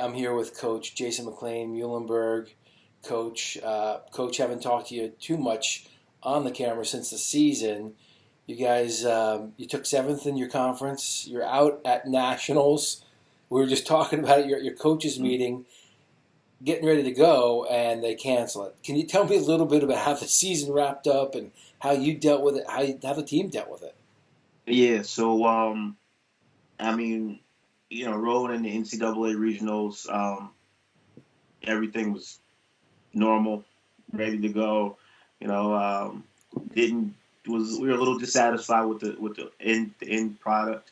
I'm here with Coach Jason McLean, Muhlenberg. Coach, haven't talked to you too much on the camera since the season. You guys, you took seventh in your conference. You're out at nationals. We were just talking about it, your coaches meeting, getting ready to go, and they cancel it. Can you tell me a little bit about how the season wrapped up and how you dealt with it, how the team dealt with it? Yeah, so I mean, rolling in the NCAA regionals, everything was normal, ready to go. You know, didn't was we were a little dissatisfied with the end product,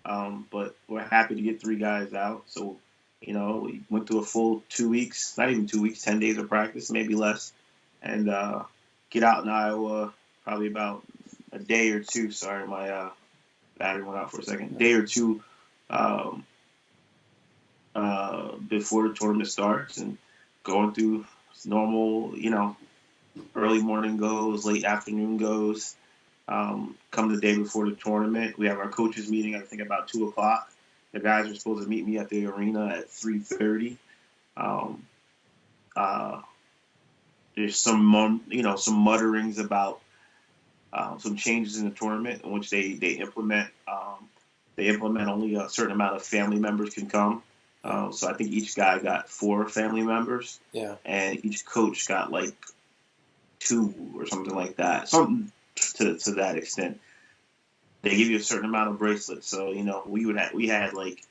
but we're happy to get three guys out. So, we went through a full 2 weeks, not even 2 weeks, 10 days of practice, maybe less, and get out in Iowa probably about a day or two. Sorry, my battery went out for a second. Day or two um, before the tournament starts, and going through normal, early morning goes, late afternoon goes. Come the day before the tournament, we have our coaches meeting. I think about 2 o'clock. The guys are supposed to meet me at the arena at 3:30. Um, uh, there's some mutterings about some changes in the tournament in which they implement. They implement only a certain amount of family members can come. So I think each guy got 4 family members, Yeah. and each coach got like 2 or something like that. Something to that extent. They give you a certain amount of bracelets. So we had like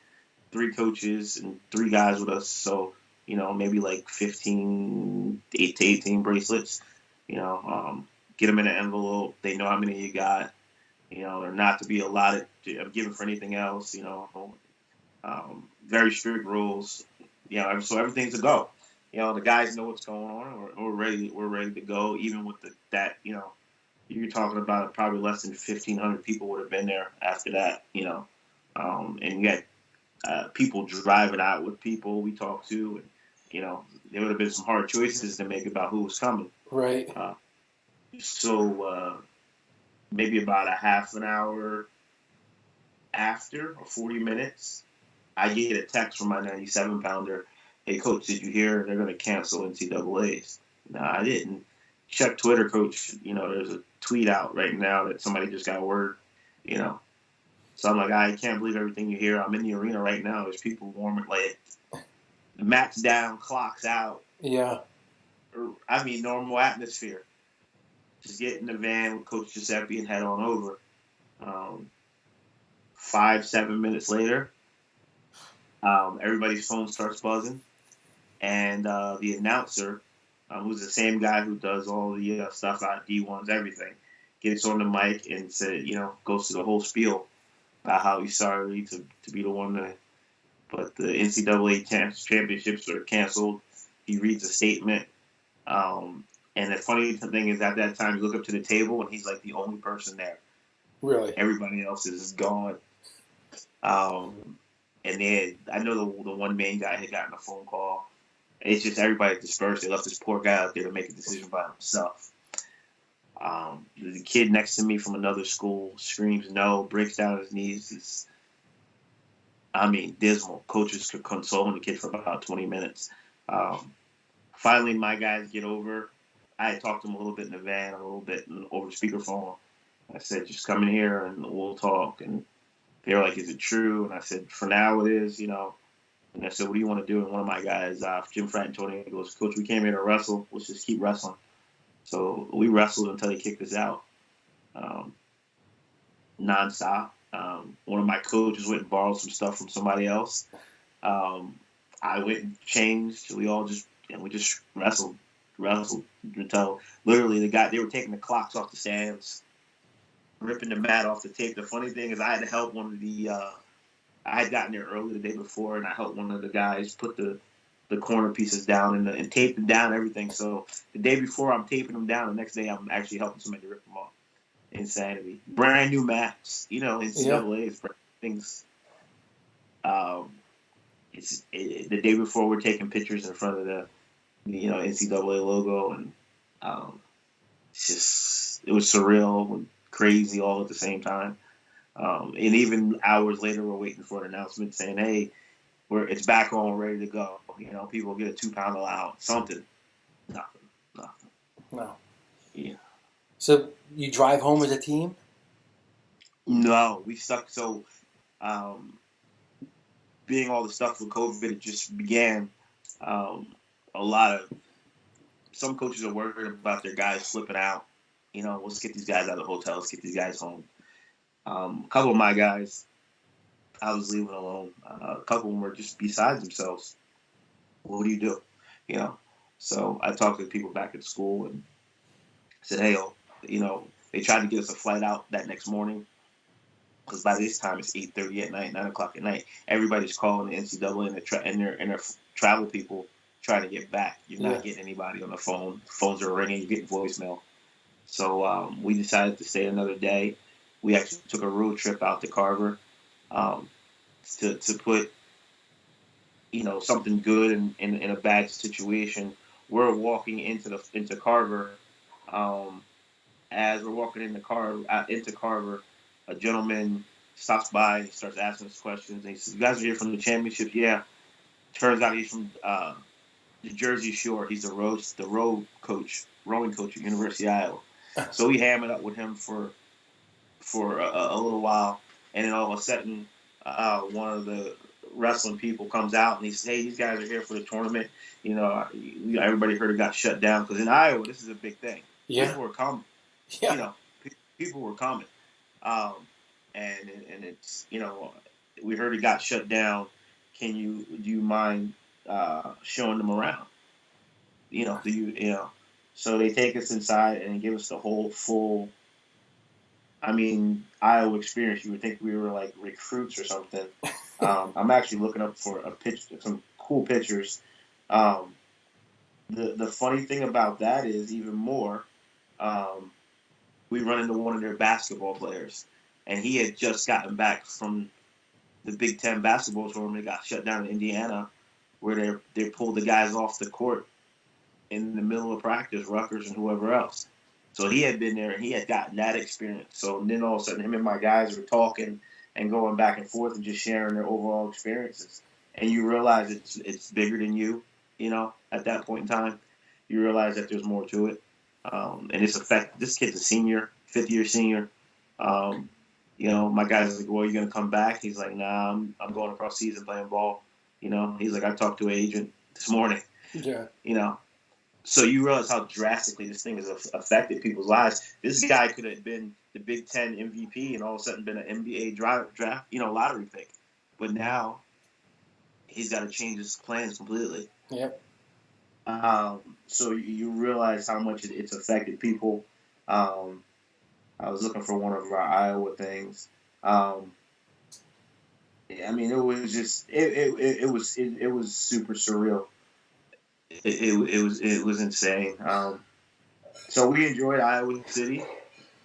3 coaches and 3 guys with us. So maybe like 15, 8 to 18 bracelets. Get them in an envelope. They know how many you got. They're not to be allotted given for anything else. Very strict rules. So everything's a go. The guys know what's going on. We're ready. We're ready to go. Even with that. You're talking about probably less than 1,500 people would have been there after that. And you got people driving out with people we talked to, and there would have been some hard choices to make about who was coming. Right. So maybe about a half an hour after, or 40 minutes, I get a text from my 97-pounder. Hey, coach, did you hear they're going to cancel NCAAs? No, I didn't. Check Twitter, coach. There's a tweet out right now that somebody just got word. So I'm like, I can't believe everything you hear. I'm in the arena right now. There's people warming, like, mats down, clocks out. Yeah. I mean, normal atmosphere. Just get in the van with Coach Giuseppe and head on over. 5-7 minutes later, everybody's phone starts buzzing, and the announcer, who's the same guy who does all the stuff out D1s, everything, gets on the mic and said, goes through the whole spiel about how he's sorry to be the one but the NCAA championships are canceled. He reads a statement. And the funny thing is, at that time, you look up to the table, and he's like the only person there. Really? Everybody else is gone. And then I know the one main guy had gotten a phone call. It's just everybody dispersed. They left this poor guy out there to make a decision by himself. The kid next to me from another school screams no, breaks down his knees. Dismal. Coaches could consoling the kid for about 20 minutes. Finally, my guys get over. I had talked to them a little bit in the van, a little bit over the speakerphone. I said, just come in here and we'll talk. And they were like, is it true? And I said, for now it is, And I said, what do you want to do? And one of my guys, Jim Fratantoni, goes, Coach, we came here to wrestle. Let's just keep wrestling. So we wrestled until they kicked us out, nonstop. One of my coaches went and borrowed some stuff from somebody else. I went and changed. We just wrestled until literally they were taking the clocks off the stands, ripping the mat off the tape. The funny thing is, I had to help one of the. I had gotten there early the day before, and I helped one of the guys put the corner pieces down and tape them down, everything. So the day before, I'm taping them down. The next day, I'm actually helping somebody rip them off. Insanity. Brand new mats. NCAA things. The day before, we're taking pictures in front of the NCAA logo, and it was surreal and crazy all at the same time. And even hours later, we're waiting for an announcement saying, hey, where it's back on, ready to go. People get a 2 pound allowance, something. Nothing. Nothing. No. Yeah. So you drive home as a team? No, we stuck. So, um, being all the stuff with COVID, it just began. Um, a lot of some coaches are worried about their guys flipping out. Let's get these guys out of the hotel. Let's get these guys home. A couple of my guys, I was leaving alone. A couple of them were just beside themselves. What do you do? So I talked to the people back at school and said, hey, they tried to get us a flight out that next morning because by this time it's 8:30 at night, 9 o'clock at night. Everybody's calling the NCAA and their travel people trying to get back. You're not getting anybody on the phone. Phones are ringing. You're getting voicemail. So we decided to stay another day. We actually took a road trip out to Carver to put something good in a bad situation. We're walking into Carver. As we're walking into Carver, a gentleman stops by and he starts asking us questions. And he says, "You guys are here from the championship?" Yeah. Turns out he's from the Jersey Shore. He's the rowing coach at University of Iowa. So we hammered up with him for a little while, and then all of a sudden, one of the wrestling people comes out and he says, "Hey, these guys are here for the tournament." Everybody heard it got shut down because in Iowa this is a big thing. Yeah. People were coming. Yeah. People were coming, and it's we heard it got shut down. Do you mind showing them around? So they take us inside and give us the whole full. Iowa experience. You would think we were like recruits or something. I'm actually looking up for some cool pictures. The funny thing about that is even more. We run into one of their basketball players, and he had just gotten back from the Big Ten basketball tournament. Got shut down in Indiana, where they pulled the guys off the court in the middle of practice, Rutgers and whoever else. So he had been there and he had gotten that experience. So then all of a sudden him and my guys were talking and going back and forth and just sharing their overall experiences. And you realize it's bigger than you, at that point in time. You realize that there's more to it. And this kid's a senior, fifth-year senior. My guy's like, "Well, you going to come back?" He's like, "Nah, I'm going across season playing ball." He's like, "I talked to an agent this morning." Yeah. So you realize how drastically this thing has affected people's lives. This guy could have been the Big Ten MVP and all of a sudden been an NBA draft, lottery pick. But now he's got to change his plans completely. Yep. So you realize how much it's affected people. I was looking for one of our Iowa things. It was just it was super surreal. It was insane. So we enjoyed Iowa City.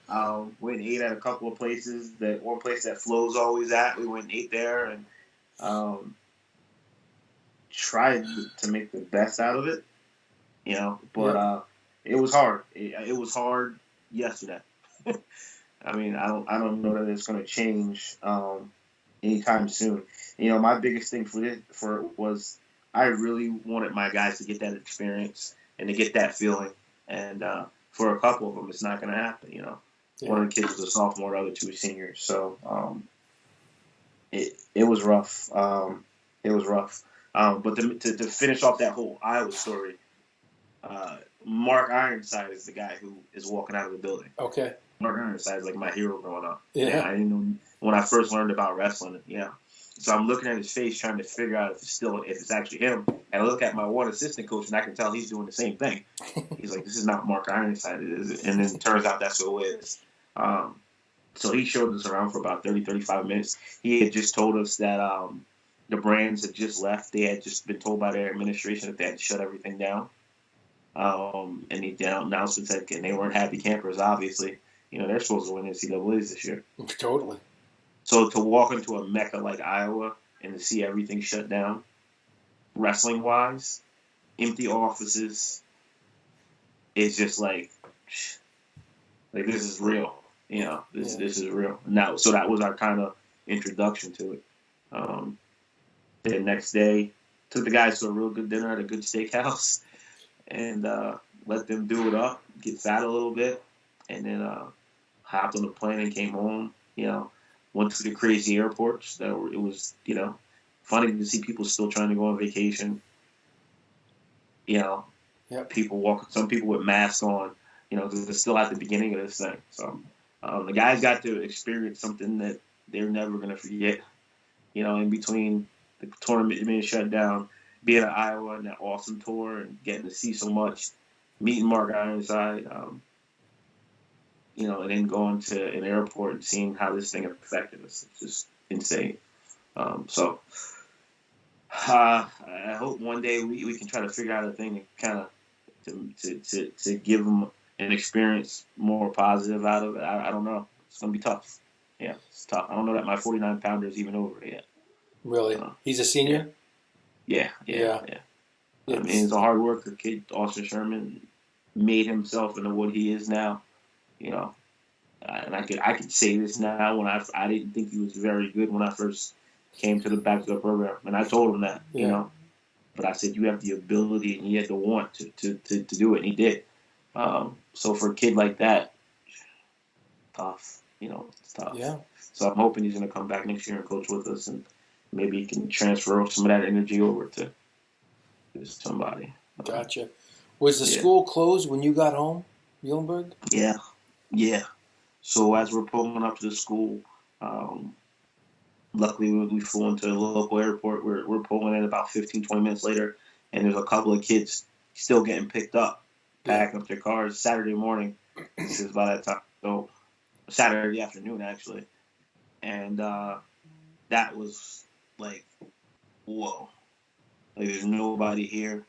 Went and ate at a couple of places. One place that Flo's always at, we went and ate there and tried to make the best out of it. But it was hard. It was hard yesterday. I don't know that it's going to change anytime soon. My biggest thing was I really wanted my guys to get that experience and to get that feeling. And for a couple of them, it's not going to happen. Yeah. One of the kids was a sophomore, the other two seniors. So it was rough. It was rough. But to finish off that whole Iowa story, Mark Ironside is the guy who is walking out of the building. Okay. Mark Ironside is like my hero growing up. Yeah. I didn't know when I first learned about wrestling. Yeah. So I'm looking at his face, trying to figure out if it's actually him. And I look at my one assistant coach, and I can tell he's doing the same thing. He's like, "This is not Mark Ironside," and then it turns out that's who it is. So he showed us around for about 30, 35 minutes. He had just told us that the brands had just left. They had just been told by their administration that they had to shut everything down. And the announcement said they weren't happy campers, obviously. They're supposed to win NCAAs this year. Totally. So to walk into a mecca like Iowa and to see everything shut down, wrestling-wise, empty offices, it's just like this is real. This is real. Now, so that was our kind of introduction to it. The next day, took the guys to a real good dinner at a good steakhouse, and let them do it up, get fat a little bit, and then hopped on the plane and came home. Went to the crazy airports. It was funny to see people still trying to go on vacation. Yep. Some people with masks on. Because they're still at the beginning of this thing. So the guys got to experience something that they're never going to forget. In between the tournament being shut down, being in Iowa and that awesome tour and getting to see so much, meeting Mark Ironside, and then going to an airport and seeing how this thing affected us. It's just insane. So I hope one day we can try to figure out a thing to kind of to give them an experience more positive out of it. I don't know. It's going to be tough. Yeah, it's tough. I don't know that my 49-pounder is even over yet. Really? He's a senior? Yeah. I mean, he's a hard worker kid. Austin Sherman made himself into what he is now. And I could say this now when I didn't think he was very good when I first came to the back of the program, and I told him that. But I said you have the ability and you have the want to do it, and he did. So for a kid like that, tough. It's tough. Yeah. So I'm hoping he's going to come back next year and coach with us, and maybe he can transfer some of that energy over to somebody. Gotcha. Was the school closed when you got home, Muhlenberg? Yeah. So as we're pulling up to the school, luckily we flew into a local airport. We're pulling in about 15, 20 minutes later, and there's a couple of kids still getting picked up, packing up their cars. Saturday morning, this is by that time. So Saturday afternoon, actually. And that was like, whoa. Like, there's nobody here.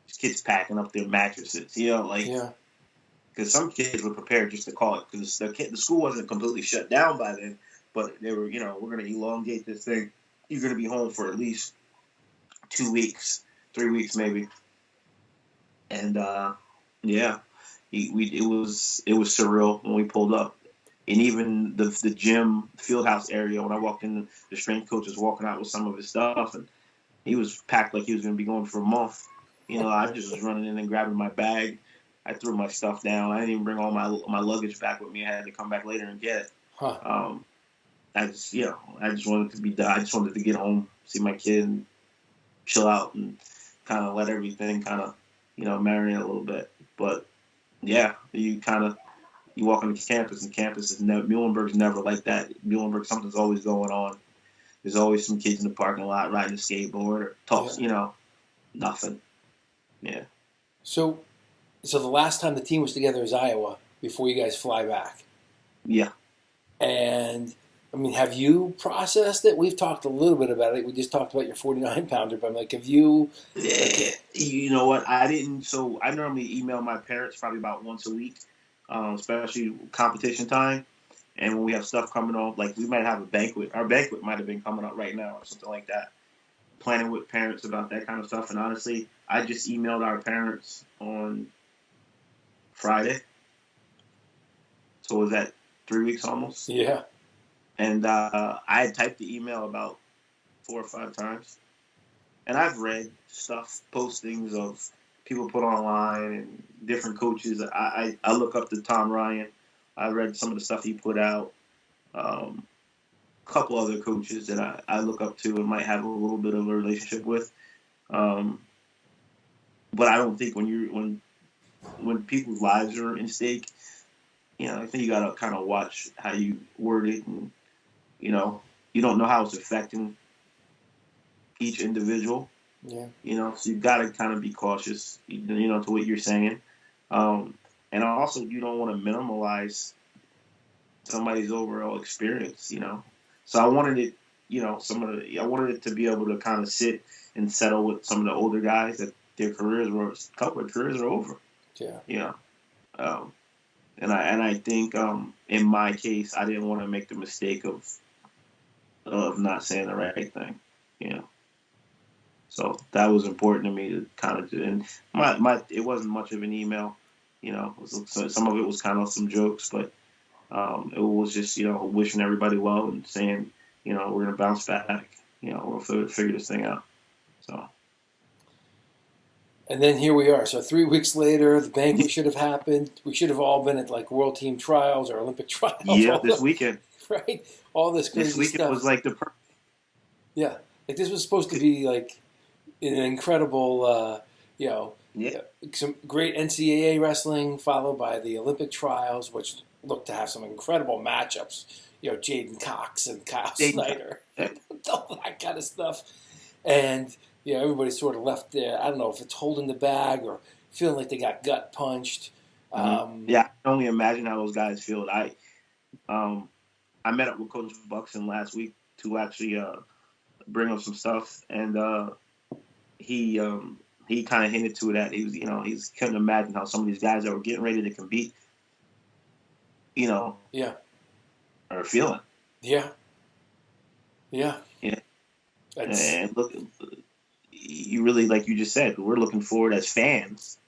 These kids packing up their mattresses, because some kids were prepared just to call it, because the school wasn't completely shut down by then, but they were, we're going to elongate this thing. You're going to be home for at least 2 weeks, 3 weeks maybe. And it was surreal when we pulled up. And even the gym, fieldhouse area, when I walked in, the strength coach was walking out with some of his stuff, and he was packed like he was going to be going for a month. I just was running in and grabbing my bag. I threw my stuff down. I didn't even bring all my luggage back with me. I had to come back later and get it. I just wanted to be done. I just wanted to get home, see my kid, and chill out, and kind of let everything kind of, marinate a little bit. But yeah, you walk on the campus, and campus is Muhlenberg's never like that. Muhlenberg, something's always going on. There's always some kids in the parking lot riding a skateboard or nothing. Yeah. So the last time the team was together is Iowa before you guys fly back. Yeah. And I mean, have you processed it? We've talked a little bit about it. We just talked about your 49-pounder, but I'm like, have you? You know what? I didn't. So I normally email my parents probably about once a week, especially competition time. And when we have stuff coming on, like we might have a banquet. Our banquet might have been coming up right now or something like that. Planning with parents about that kind of stuff. And honestly, I just emailed our parents on Friday. So was that 3 weeks almost? Yeah. And I had typed the email about 4 or 5 times. And I've read stuff, postings of people put online and different coaches. I look up to Tom Ryan. I read some of the stuff he put out. A couple other coaches that I look up to and might have a little bit of a relationship with. But I don't think when people's lives are in stake, I think you gotta kind of watch how you word it, and you don't know how it's affecting each individual. Yeah. So you've got to kind of be cautious, to what you're saying. And also you don't want to minimalize somebody's overall experience, So I wanted it, I wanted it to be able to kind of sit and settle with some of the older guys that a couple of careers are over. Yeah. And I think in my case, I didn't want to make the mistake of not saying the right thing, So that was important to me to kind of do. And it wasn't much of an email, some of it was kind of some jokes, but it was just, wishing everybody well and saying, we're going to bounce back. we'll figure this thing out. So. And then here we are. So 3 weeks later, the banquet should have happened. We should have all been at like World Team Trials or Olympic Trials. Yeah, this weekend. Right? All this crazy This weekend stuff. was like Yeah. Like this was supposed to be like an incredible, some great NCAA wrestling followed by the Olympic Trials, which looked to have some incredible matchups. Jaden Cox and Kyle Snyder, all that kind of stuff. And everybody sort of left there. I don't know if it's holding the bag or feeling like they got gut punched. Yeah, I can only imagine how those guys feel. I met up with Coach Buxton last week to actually bring up some stuff, and he kind of hinted to that. He was, he couldn't imagine how some of these guys that were getting ready to compete, are feeling. Yeah. And look, you really, like you just said, we're looking forward as fans,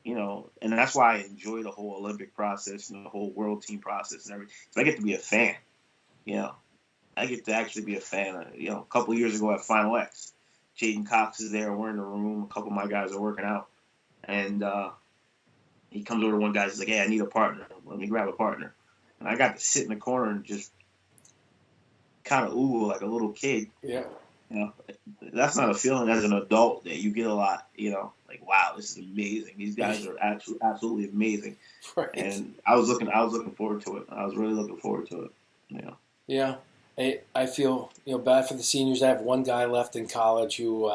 and that's why I enjoy the whole Olympic process and the whole world team process and everything. So I get to be a fan, I get to actually be a fan. A couple of years ago at Final X, Jaden Cox is there. We're in the room. A couple of my guys are working out, and he comes over to one guy. He's like, "Hey, I need a partner. Let me grab a partner." And I got to sit in the corner and just kind of oogle like a little kid. Yeah. That's not a feeling as an adult that you get a lot. Like, wow, this is amazing. These guys are absolutely amazing. Right. And I was looking forward to it. I was really looking forward to it. Yeah. I feel bad for the seniors. I have one guy left in college who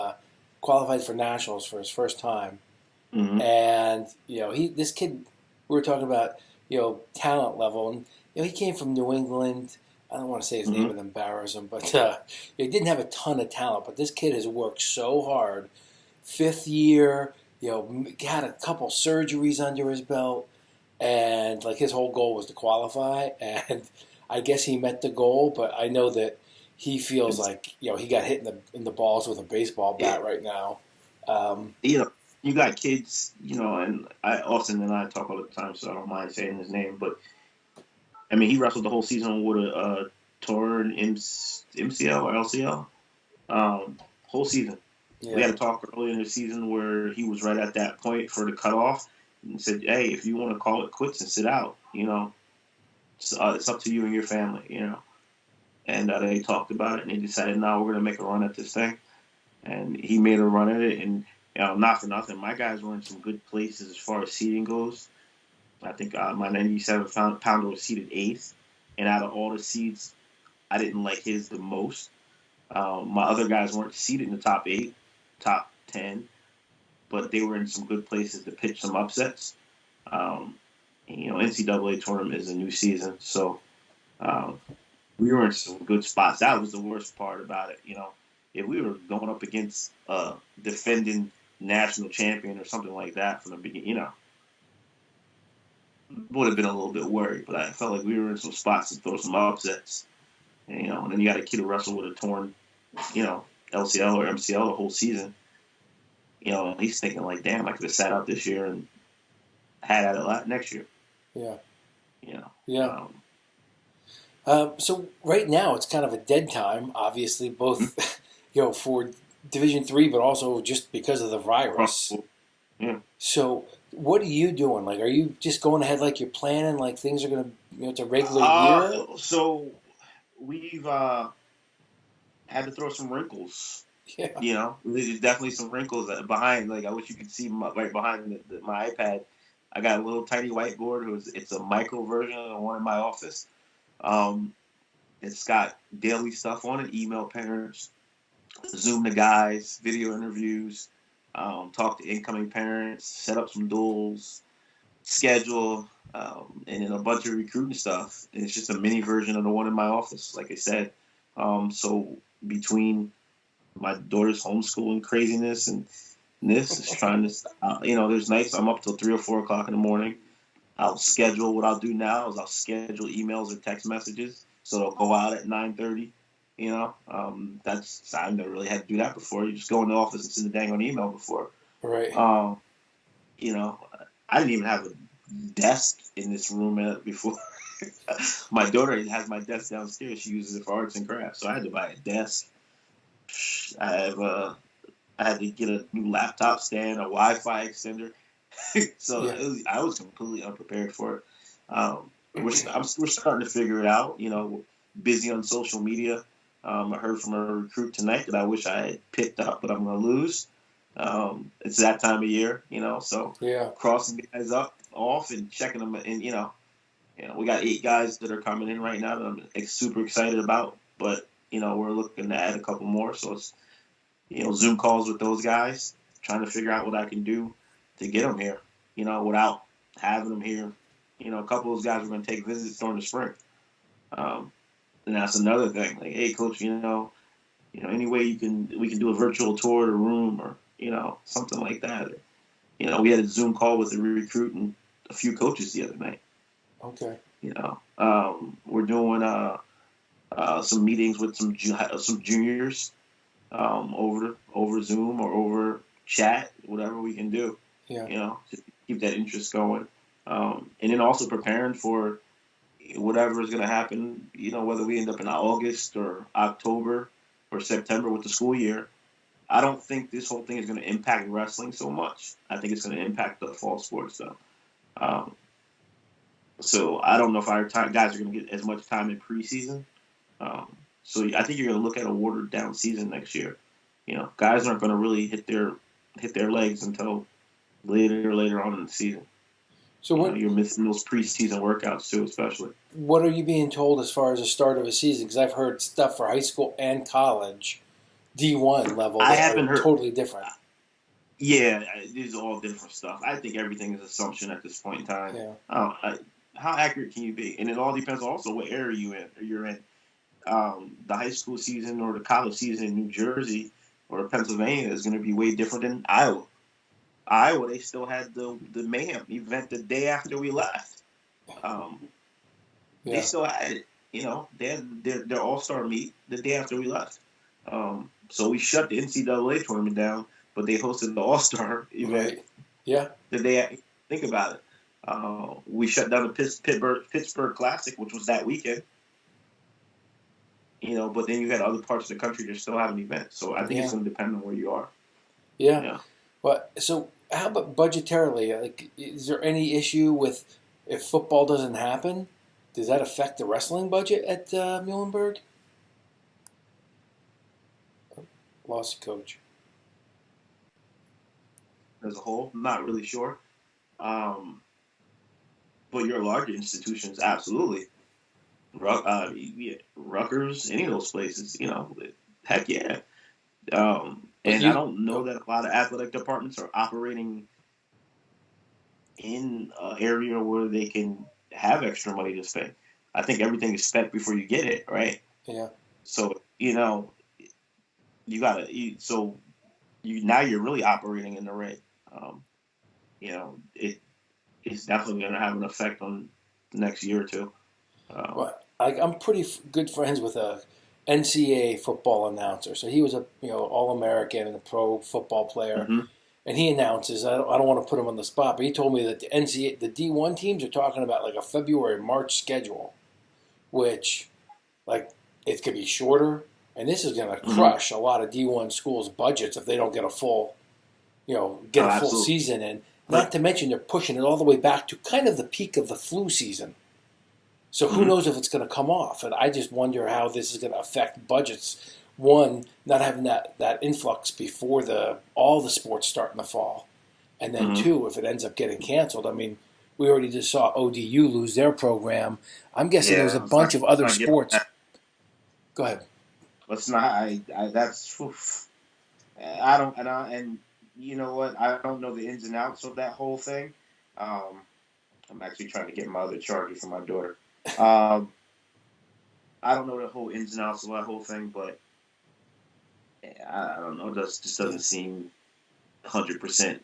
qualified for nationals for his first time, and this kid, we were talking about talent level, and he came from New England. I don't want to say his name and embarrass him, but he didn't have a ton of talent. But this kid has worked so hard. 5th year, had a couple surgeries under his belt, and like his whole goal was to qualify. And I guess he met the goal, but I know that he feels like he got hit in the balls with a baseball bat right now. You got kids, and Austin and I talk all the time, so I don't mind saying his name, but. I mean, he wrestled the whole season with a torn MCL or LCL, whole season. Yeah. We had a talk early in the season where he was right at that point for the cutoff and said, "Hey, if you want to call it quits and sit out, it's up to you and your family, And they talked about it and they decided, no, we're going to make a run at this thing. And he made a run at it, and not for nothing, my guys were in some good places as far as seating goes. I think my 97-pounder was seated 8th, and out of all the seeds, I didn't like his the most. My other guys weren't seated in the top 8, top 10, but they were in some good places to pitch some upsets. NCAA tournament is a new season, so we were in some good spots. That was the worst part about it. If we were going up against a defending national champion or something like that from the beginning, would have been a little bit worried, but I felt like we were in some spots to throw some upsets. And then you got a kid who wrestled with a torn, LCL or MCL the whole season. He's thinking like, damn, I could have sat out this year and had at it a lot next year. Yeah. Yeah. So right now it's kind of a dead time, obviously, both, for Division III, but also just because of the virus. Yeah. So what are you doing? Like, are you just going ahead like you're planning? Like things are going to, it's a regular year? So we've had to throw some wrinkles. Yeah. There's definitely some wrinkles behind. Like, I wish you could see right behind my iPad. I got a little tiny whiteboard. It's a micro version of the one in my office. It's got daily stuff on it, email parents, Zoom the guys, video interviews, talk to incoming parents, set up some duels, schedule, and then a bunch of recruiting stuff. And it's just a mini version of the one in my office, like I said. So between my daughter's homeschooling craziness and this is trying to, there's nights I'm up till 3 or 4 o'clock in the morning. I'll schedule. What I'll do now is I'll schedule emails or text messages so they'll go out at 9:30. I never really had to do that before. You just go in the office and send a dang on email before. Right. I didn't even have a desk in this room before. My daughter has my desk downstairs. She uses it for arts and crafts, so I had to buy a desk. I have I had to get a new laptop stand, a Wi-Fi extender. So Yeah. I was completely unprepared for it. We're starting to figure it out. Busy on social media. I heard from a recruit tonight that I wish I had picked up, but I'm going to lose. It's that time of year, so Yeah. crossing guys up, off, and checking them. And we got 8 guys that are coming in right now that I'm super excited about. But we're looking to add a couple more. So it's Zoom calls with those guys, trying to figure out what I can do to get them here, without having them here. A couple of those guys are going to take visits during the spring. And that's another thing. Like, hey, coach, any way we can do a virtual tour of the room, or something like that. We had a Zoom call with a recruit and a few coaches the other night. Okay. We're doing some meetings with some juniors, over Zoom or over chat, whatever we can do. Yeah. To keep that interest going, and then also preparing for whatever is going to happen. Whether we end up in August or October or September with the school year. I don't think this whole thing is going to impact wrestling so much. I think it's going to impact the fall sports though. Um, so I don't know if our guys are going to get as much time in preseason. So I think you're going to look at a watered down season next year. Guys aren't going to really hit their legs until later on in the season. So you're missing those preseason workouts too, especially. what are you being told as far as the start of a season? Because I've heard stuff for high school and college, D1 level, I that haven't are heard. totally different. Yeah, these are all different stuff. I think everything is assumption at this point in time. Yeah. How accurate can you be? And it all depends also what area you're in. The high school season or the college season in New Jersey or Pennsylvania is going to be way different than Iowa. Iowa, they still had the Mayhem event the day after we left. They still had it. They had their All-Star meet the day after we left. So we shut the NCAA tournament down, but they hosted the All-Star event. Right. Yeah. The day. Think about it. We shut down the Pittsburgh Classic, which was that weekend. But then you had other parts of the country that still have an event. So I think it's going to depend on where you are. Yeah. Well, so how about budgetarily? Like, is there any issue with if football doesn't happen? Does that affect the wrestling budget at Muhlenberg? Lost coach. As a whole, I'm not really sure. But your larger institutions, absolutely. Rutgers, any of those places, heck yeah. And I don't know that a lot of athletic departments are operating in an area where they can have extra money to spend. I think everything is spent before you get it, right? Yeah. So you gotta. Now you're really operating in the red. It's definitely going to have an effect on the next year or two. Well, I'm pretty good friends with a NCAA football announcer. So he was a All-American and a pro football player. Mm-hmm. And he announces, I don't want to put him on the spot, but he told me that the D1 teams are talking about like a February, March schedule, which, like, it could be shorter. And this is going to crush a lot of D1 schools' budgets if they don't get a full, full season in. Not to mention they're pushing it all the way back to kind of the peak of the flu season. So who knows if it's going to come off? And I just wonder how this is going to affect budgets. One, not having that influx before all the sports start in the fall. And then two, if it ends up getting canceled. I mean, we already just saw ODU lose their program. I'm guessing there's a bunch of other sports. Go ahead. Let's not. That's. Oof. I don't. And you know what? I don't know the ins and outs of that whole thing. I'm actually trying to get my other charger for my daughter. I don't know the whole ins and outs of that whole thing, but I don't know. It just doesn't seem 100%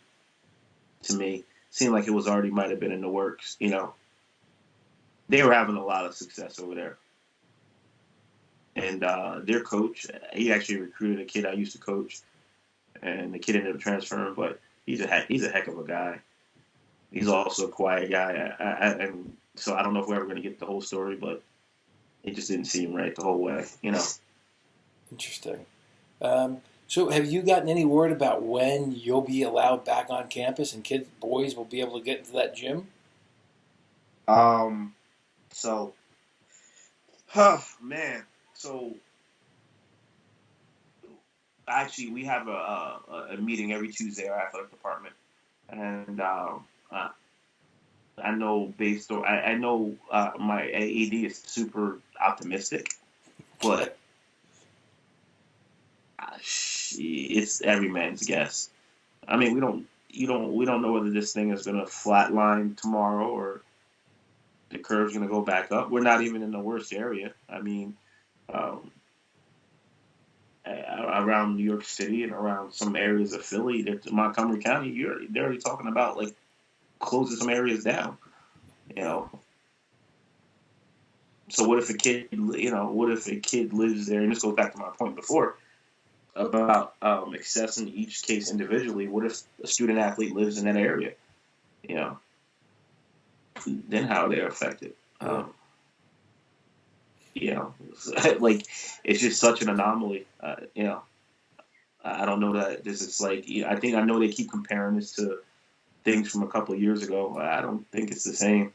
to me. Seemed like it was already might have been in the works. They were having a lot of success over there, and their coach, he actually recruited a kid I used to coach, and the kid ended up transferring. But he's a heck of a guy. He's also a quiet guy, and so I don't know if we're ever going to get the whole story, but it just didn't seem right the whole way. Interesting. So have you gotten any word about when you'll be allowed back on campus and boys will be able to get into that gym? Um, so, man. So actually, we have a meeting every Tuesday at our athletic department, and uh, I know based on I know my AED is super optimistic, but it's every man's guess. I mean, we don't know whether this thing is going to flatline tomorrow or the curve's going to go back up. We're not even in the worst area. I mean, um, around New York City and around some areas of Philly, Montgomery County, they're already talking about like closing some areas down. You know, so what if a kid, what if a kid lives there? And this goes back to my point before about assessing each case individually. What if a student athlete lives in that area? You know, then how are they affected? Yeah. You know, like it's just such an anomaly. I don't know that this is like. I know they keep comparing this to things from a couple of years ago. I don't think it's the same.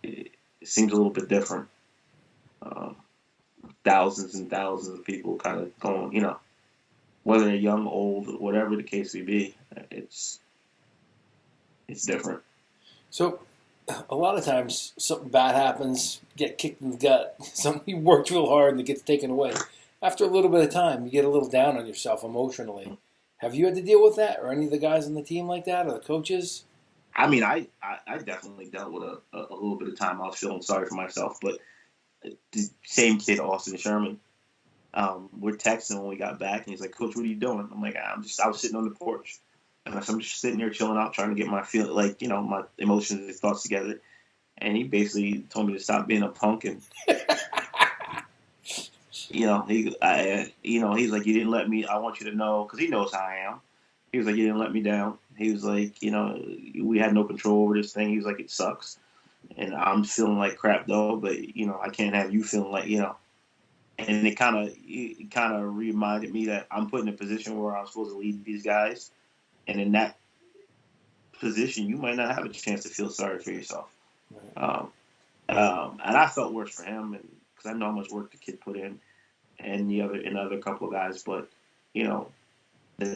It seems a little bit different. Um, Thousands and thousands of people kind of going, whether they're young, old, whatever the case may be, it's different. So a lot of times something bad happens, get kicked in the gut. Something you worked real hard and it gets taken away. After a little bit of time, you get a little down on yourself emotionally. Have you had to deal with that, or any of the guys on the team like that, or the coaches? I mean, I definitely dealt with a little bit of time. I was feeling sorry for myself, but the same kid, Austin Sherman, we're texting when we got back, and he's like, "Coach, what are you doing?" I'm like, I was sitting on the porch, and I'm just sitting there chilling out, trying to get my my emotions and thoughts together. And he basically told me to stop being a punk, and he's like, "You didn't let me. I want you to know," because he knows how I am. He was like, "You didn't let me down." He was like, "We had no control over this thing." He was like, "It sucks, and I'm feeling like crap though, but I can't have you feeling like." And it kind of reminded me that I'm put in a position where I'm supposed to lead these guys, and in that position, you might not have a chance to feel sorry for yourself. Right. And I felt worse for him, and because I know how much work the kid put in, and the other couple of guys. But the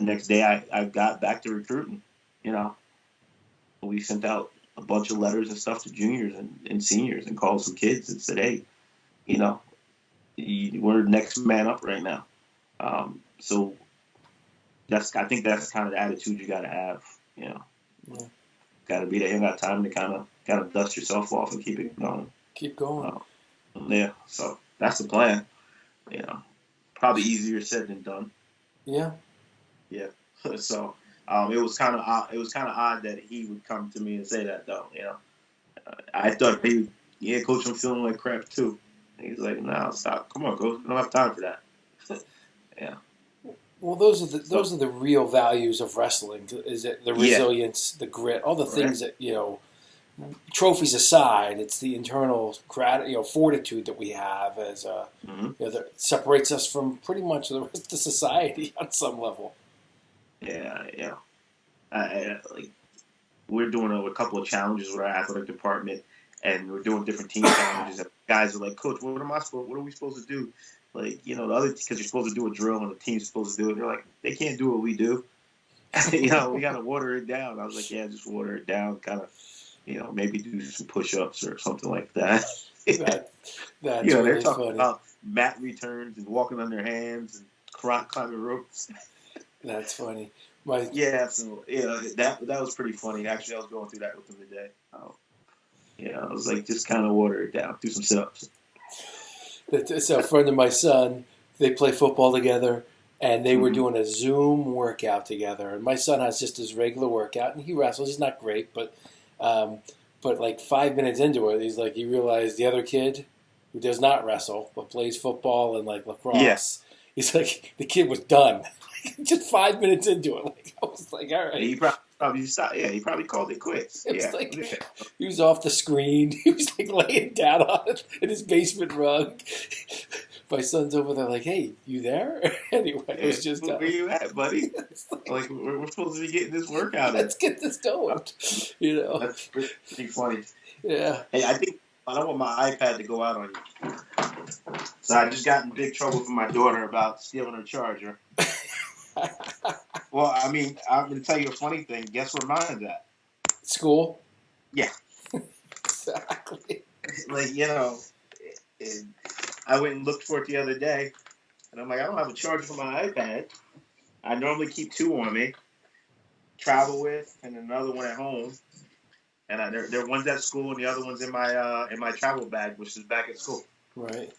next day I got back to recruiting. We sent out a bunch of letters and stuff to juniors and seniors and called some kids and said, "Hey, you know, we're next man up right now." So I think that's kind of the attitude you got to have. Yeah. Got to be there. You got time to kind of dust yourself off and keep it going. Keep going. Yeah. So that's the plan. Probably easier said than done. Yeah. Yeah. So it was kind of odd that he would come to me and say that though. I thought coach, I'm feeling like crap too. And he's like, "No, stop. Come on, coach. I don't have time for that." Yeah. Well, those are the real values of wrestling. Is it the resilience, the grit, all the things that trophies aside, it's the internal fortitude that we have as that separates us from pretty much the rest of society on some level. Yeah. Like we're doing a couple of challenges with our athletic department, and we're doing different team challenges. And guys are like, "Coach, what are we supposed to do?" Like, the other, because you're supposed to do a drill and the team's supposed to do it. They're like, they can't do what we do. We got to water it down. I was like, yeah, just water it down. Kind of, maybe do some push-ups or something like that. That's they're really talking funny. about mat returns and walking on their hands and climbing ropes. That's funny. So that was pretty funny. Actually, I was going through that with them today. I was like, just kind of water it down, do some sit-ups. It's a friend of my son. They play football together, and they were doing a Zoom workout together. And my son has just his regular workout, and he wrestles. He's not great, but like 5 minutes into it, he's like, he realized the other kid who does not wrestle but plays football and like lacrosse. He's like, the kid was done just 5 minutes into it. Like, I was like, all right. He probably stopped. Yeah, he probably called it quits. It was like he was off the screen. He was like laying down on it in his basement rug. My son's over there like, hey, you there? Anyway, it was just Where you at, buddy? Like we're supposed to be getting this workout in. Let's get this going. You know. That's pretty funny. Yeah. Hey, I don't want my iPad to go out on you. So I just got in big trouble from my daughter about stealing her charger. Well, I mean, I'm going to tell you a funny thing. Guess where mine's at? School? Yeah. Exactly. Like, I went and looked for it the other day, and I'm like, I don't have a charger for my iPad. I normally keep 2 on me, travel with, and another one at home. And they're one's at school, and the other one's in my travel bag, which is back at school. Right.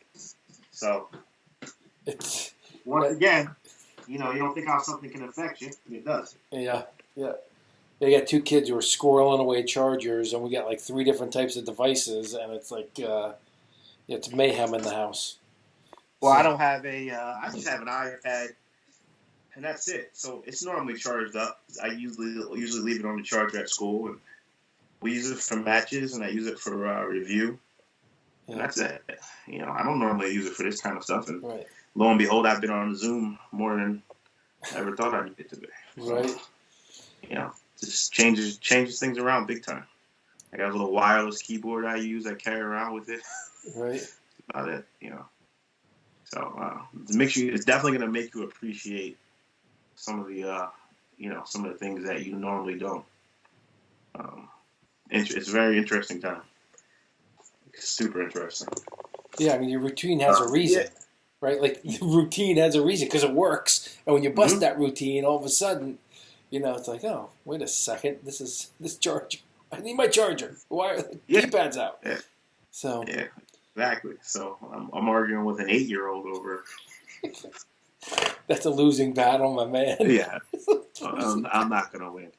So, once again, you don't think how something can affect you. It does. Yeah. They got 2 kids who are squirreling away chargers, and we got like 3 different types of devices, and it's like it's mayhem in the house. Well, I don't have I just have an iPad, and that's it. So it's normally charged up. I usually leave it on the charger at school, and we use it for matches, and I use it for review, and that's it. I don't normally use it for this kind of stuff, and lo and behold, I've been on Zoom more than I ever thought I needed to be. Right. So, just changes things around big time. I got a little wireless keyboard I carry around with it. Right. That's about it, So it's definitely going to make you appreciate some of the some of the things that you normally don't. It's a very interesting time. It's super interesting. Yeah, I mean, your routine has a reason, right? Like, the routine has a reason because it works. And when you bust that routine, all of a sudden, it's like, oh, wait a second. This charger. I need my charger. Why are the keypads out? Yeah. So. Yeah, exactly. So I'm arguing with an 8-year-old over. That's a losing battle, my man. Yeah. I'm not going to win.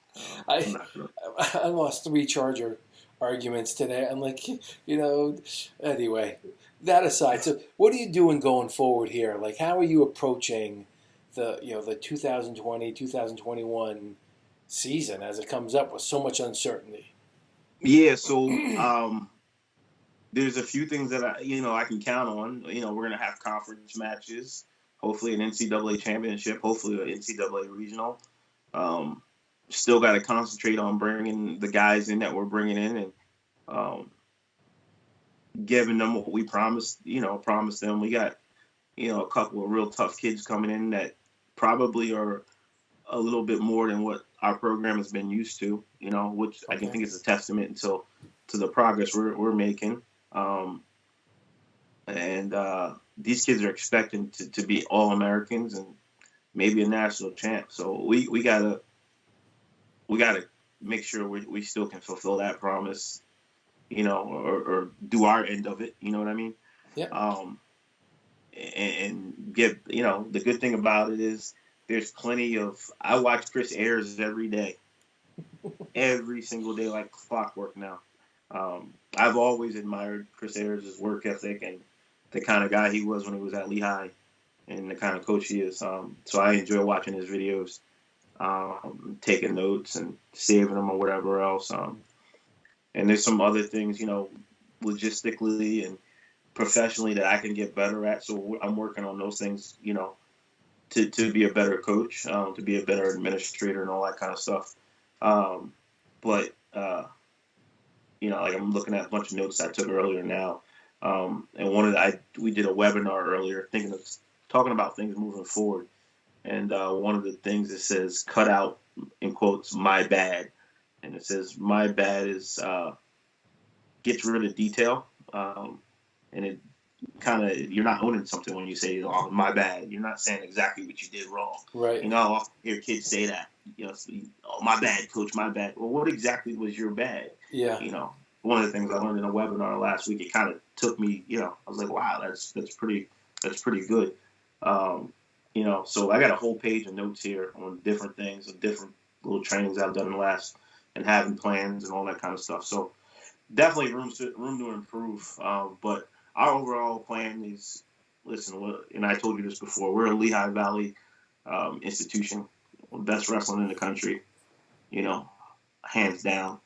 I lost 3 charger arguments today. I'm like, anyway, that aside. So what are you doing going forward here? Like, how are you approaching the 2020, 2021 season as it comes up with so much uncertainty? Yeah. So, there's a few things that I can count on. We're going to have conference matches, hopefully an NCAA championship, hopefully an NCAA regional. Still got to concentrate on bringing the guys in that we're bringing in and giving them what we promised them. We got, a couple of real tough kids coming in that probably are a little bit more than what our program has been used to, which I can think is a testament to the progress we're making. And these kids are expecting to be All-Americans and maybe a national champ. So we gotta make sure we still can fulfill that promise, or do our end of it. You know what I mean? Yeah. And get, the good thing about it is there's plenty of. I watch Chris Ayers every day, every single day like clockwork now. I've always admired Chris Ayers' work ethic and the kind of guy he was when he was at Lehigh and the kind of coach he is. So I enjoy watching his videos, taking notes and saving them or whatever else. And there's some other things, logistically and professionally that I can get better at. So I'm working on those things, to be a better coach, to be a better administrator and all that kind of stuff. But like I'm looking at a bunch of notes I took earlier now. And we did a webinar earlier talking about things moving forward. And one of the things that says cut out, in quotes, my bad. And it says my bad is gets rid of detail. And it kind of, you're not owning something when you say, oh, my bad. You're not saying exactly what you did wrong. Right. I often hear kids say that, oh, my bad, coach, my bad. Well, what exactly was your bad? Yeah. One of the things I learned in a webinar last week, it kind of took me, I was like, wow, that's pretty good. So I got a whole page of notes here on different things, of different little trainings I've done in the last, and having plans and all that kind of stuff. So definitely room to improve. But our overall plan is, listen, and I told you this before, we're a Lehigh Valley institution, best wrestling in the country, hands down.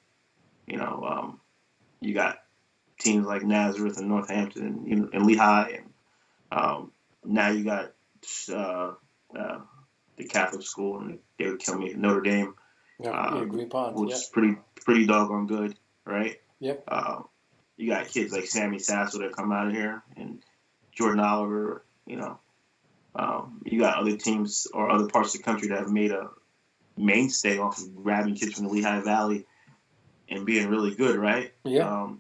You got teams like Nazareth and Northampton and Lehigh, Now you got uh, uh, the Catholic school, and they would kill me, Notre Dame, Yeah, Green Pond. which Yeah. is pretty doggone good, right? Yep. You got kids like Sammy Sasso that come out of here, and Jordan Oliver. You got other teams or other parts of the country that have made a mainstay off of grabbing kids from the Lehigh Valley and being really good, right? Yeah.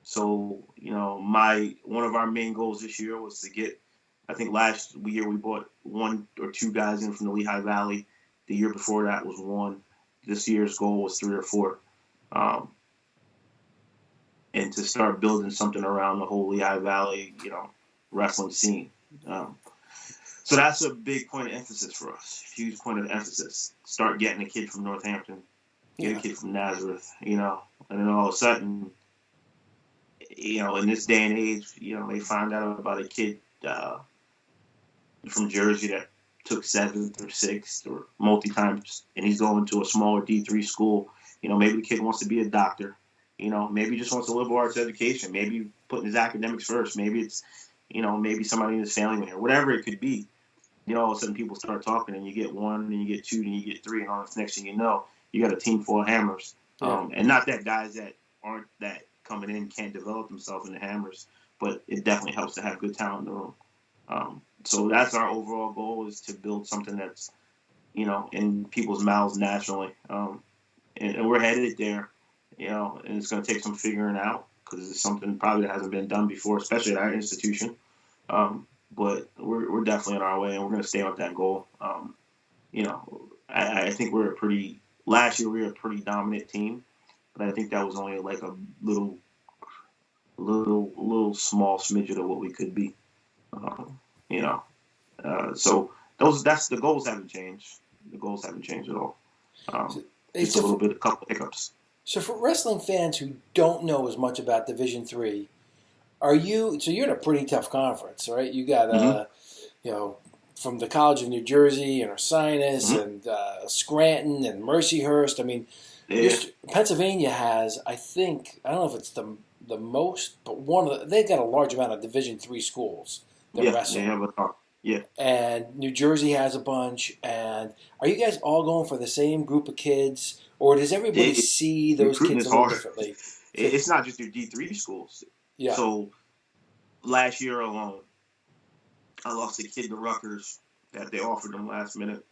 So one of our main goals this year was to get. I think last year we bought one or two guys in from the Lehigh Valley. The year before that was one. This year's goal was 3 or 4, and to start building something around the whole Lehigh Valley, wrestling scene. So that's a big point of emphasis for us. Huge point of emphasis. Start getting a kid from Northampton, get a kid from Nazareth, and then all of a sudden, in this day and age, they find out about a kid from Jersey that took 7th or 6th or multi times, and he's going to a smaller D3 school. Maybe the kid wants to be a doctor. Maybe he just wants a liberal arts education. Maybe putting his academics first. Maybe it's, maybe somebody in his family or whatever it could be. All of a sudden people start talking, and you get 1, and you get 2, and you get 3, and all the next thing you know, you got a team full of hammers. Yeah. And not that guys that aren't that coming in can't develop themselves into hammers, but it definitely helps to have good talent in the room. So that's our overall goal, is to build something that's, in people's mouths nationally. And we're headed there, and it's going to take some figuring out, because it's something probably that hasn't been done before, especially at our institution. But we're definitely on our way, and we're going to stay on that goal. I think last year we were a pretty dominant team, but I think that was only like a little small smidget of what we could be. So that's the goals haven't changed. The goals haven't changed at all. Just a couple hiccups. So for wrestling fans who don't know as much about Division III, you're in a pretty tough conference, right? You got from the College of New Jersey and Ursinus and Scranton and Mercyhurst. I mean, Pennsylvania has, I don't know if it's the most, but they've got a large amount of Division III schools that wrestle. They have a talk. Yeah. And New Jersey has a bunch. And are you guys all going for the same group of kids, or does everybody see those kids a little differently? It's not just your D3 schools. Yeah. So last year alone, I lost a kid to Rutgers that they offered him last minute.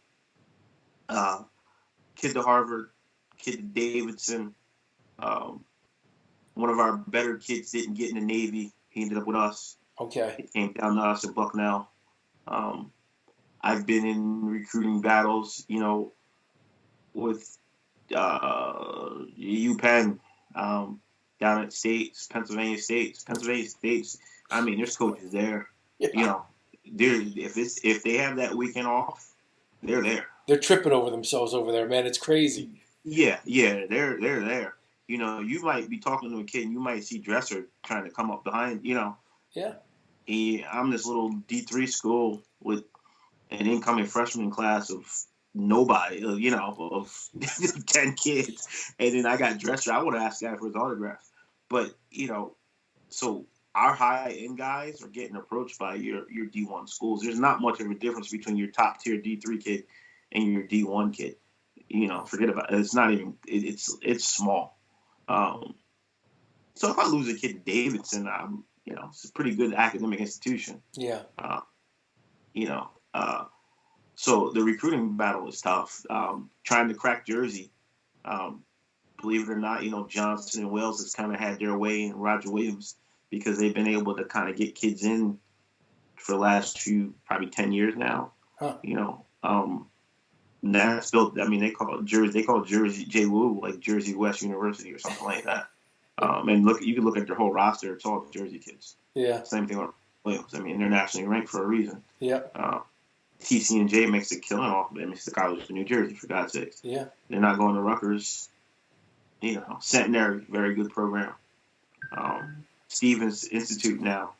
Kid to Harvard, kid to Davidson. One of our better kids didn't get in the Navy. He ended up with us. Okay. He came down to us in Bucknell. I've been in recruiting battles, with UPenn, down at Pennsylvania States. I mean, there's coaches there. Yeah. If they have that weekend off, they're there. They're tripping over themselves over there, man. It's crazy. Yeah, they're there. You might be talking to a kid, and you might see Dresser trying to come up behind. Yeah. I'm this little D3 school with an incoming freshman class of nobody, of 10 kids. And then I got Dresser. I would have asked the guy for his autograph. But, so our high-end guys are getting approached by your D1 schools. There's not much of a difference between your top-tier D3 kid and your D1 kid. Forget about it. It's not even – it's small. So if I lose a kid to Davidson, it's a pretty good academic institution. Yeah. So the recruiting battle is tough. Trying to crack Jersey, believe it or not, Johnson and Wells has kind of had their way in Roger Williams, because they've been able to kind of get kids in for the last probably 10 years now. Huh. That's built. I mean, they call Jersey JWU, like Jersey West University or something like that. And you can look at their whole roster; it's all Jersey kids. Yeah. Same thing with Williams. I mean, they're nationally ranked for a reason. Yeah. TC&J makes a killing off of it. Makes the College of New Jersey, for God's sakes. Yeah. They're not going to Rutgers. Centenary, very good program. Stevens Institute now.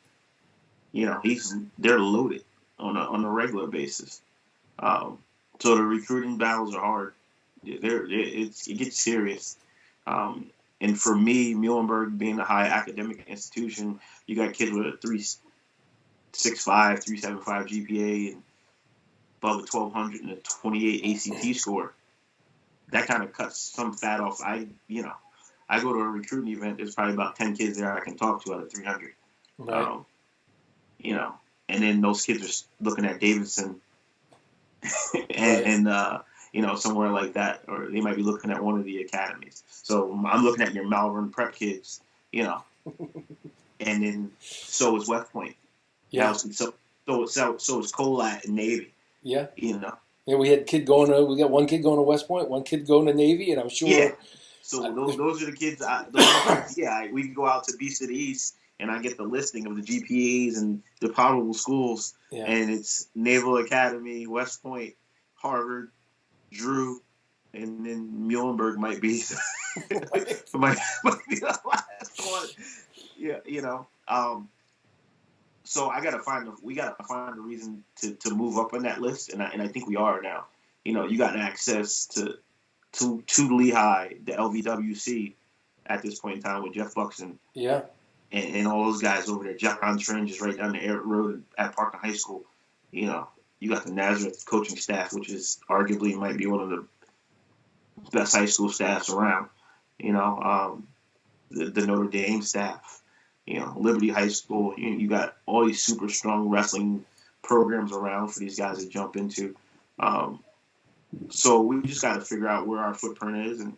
They're loaded on a regular basis. So the recruiting battles are hard. It gets serious. And for me, Muhlenberg being a high academic institution, you got kids with a 6.5, 3.75 GPA, and above a 1,200 and a 28 ACT score. That kind of cuts some fat off. I go to a recruiting event. There's probably about 10 kids there I can talk to out of 300. Right. And then those kids are looking at Davidson and somewhere like that, or they might be looking at one of the academies. So I'm looking at your Malvern prep kids, and then so is West Point. Yeah. So is Colat and Navy. Yeah. Yeah, we got one kid going to West Point, one kid going to Navy, and I'm sure. Yeah. So those are the kids. We can go out to Beast of the East, and I get the listing of the GPAs and the probable schools, and it's Naval Academy, West Point, Harvard, Drew, and then Muhlenberg might be might be the last one. Yeah, so we gotta find a reason to move up on that list, and I think we are now. You got access to Lehigh, the LVWC at this point in time with Jeff Buxton. Yeah. And all those guys over there. John Trench is right down the road at Parkland High School. You got the Nazareth coaching staff, which is arguably might be one of the best high school staffs around. The Notre Dame staff. Liberty High School. You got all these super strong wrestling programs around for these guys to jump into. So we just got to figure out where our footprint is and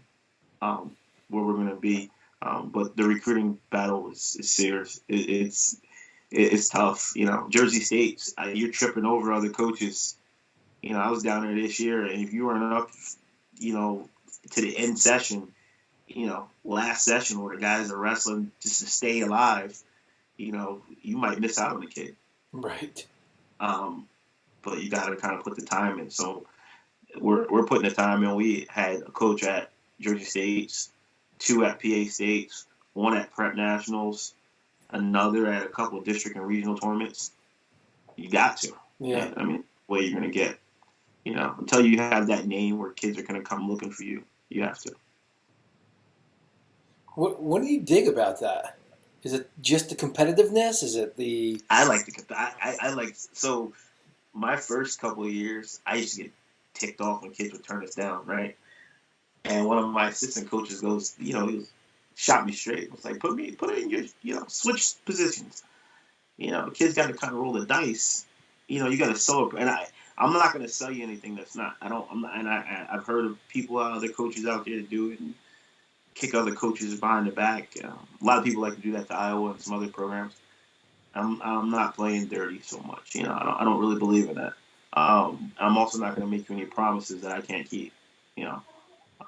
where we're going to be. But the recruiting battle is serious. It's tough. Jersey State, you're tripping over other coaches. I was down there this year, and if you weren't up, to the end session, last session where the guys are wrestling just to stay alive, you might miss out on the kid. Right. But you got to kind of put the time in. So we're putting the time in. We had a coach at Jersey State, 2 at PA States, 1 at Prep Nationals, another at a couple of district and regional tournaments. You got to. Yeah. What you're going to get. Until you have that name where kids are going to come looking for you, you have to. What do you dig about that? Is it just the competitiveness? Is it the? I like so. My first couple of years, I used to get ticked off when kids would turn us down, right? And one of my assistant coaches goes, he shot me straight. It was like, put it in your, switch positions. Kids got to kind of roll the dice. You got to sell it. And I'm not going to sell you anything that's not. I've heard of people, other coaches out there do it and kick other coaches behind the back. A lot of people like to do that to Iowa and some other programs. I'm not playing dirty so much. I don't really believe in that. I'm also not going to make you any promises that I can't keep.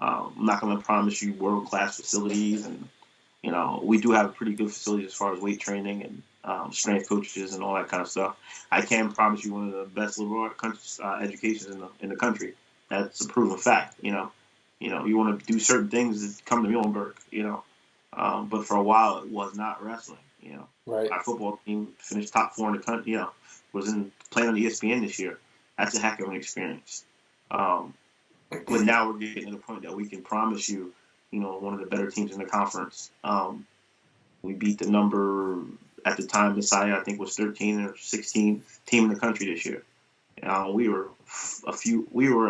I'm not going to promise you world-class facilities, and we do have pretty good facilities as far as weight training and strength coaches and all that kind of stuff. I can promise you one of the best liberal arts educations in the country. That's a proven fact. You want to do certain things, come to Muhlenberg. But for a while it was not wrestling. Right. Our football team finished top 4 in the country. Was playing on ESPN this year. That's a heck of an experience. But now we're getting to the point that we can promise you, one of the better teams in the conference. We beat the number at the time decided I think was 13 or 16 team in the country this year. We were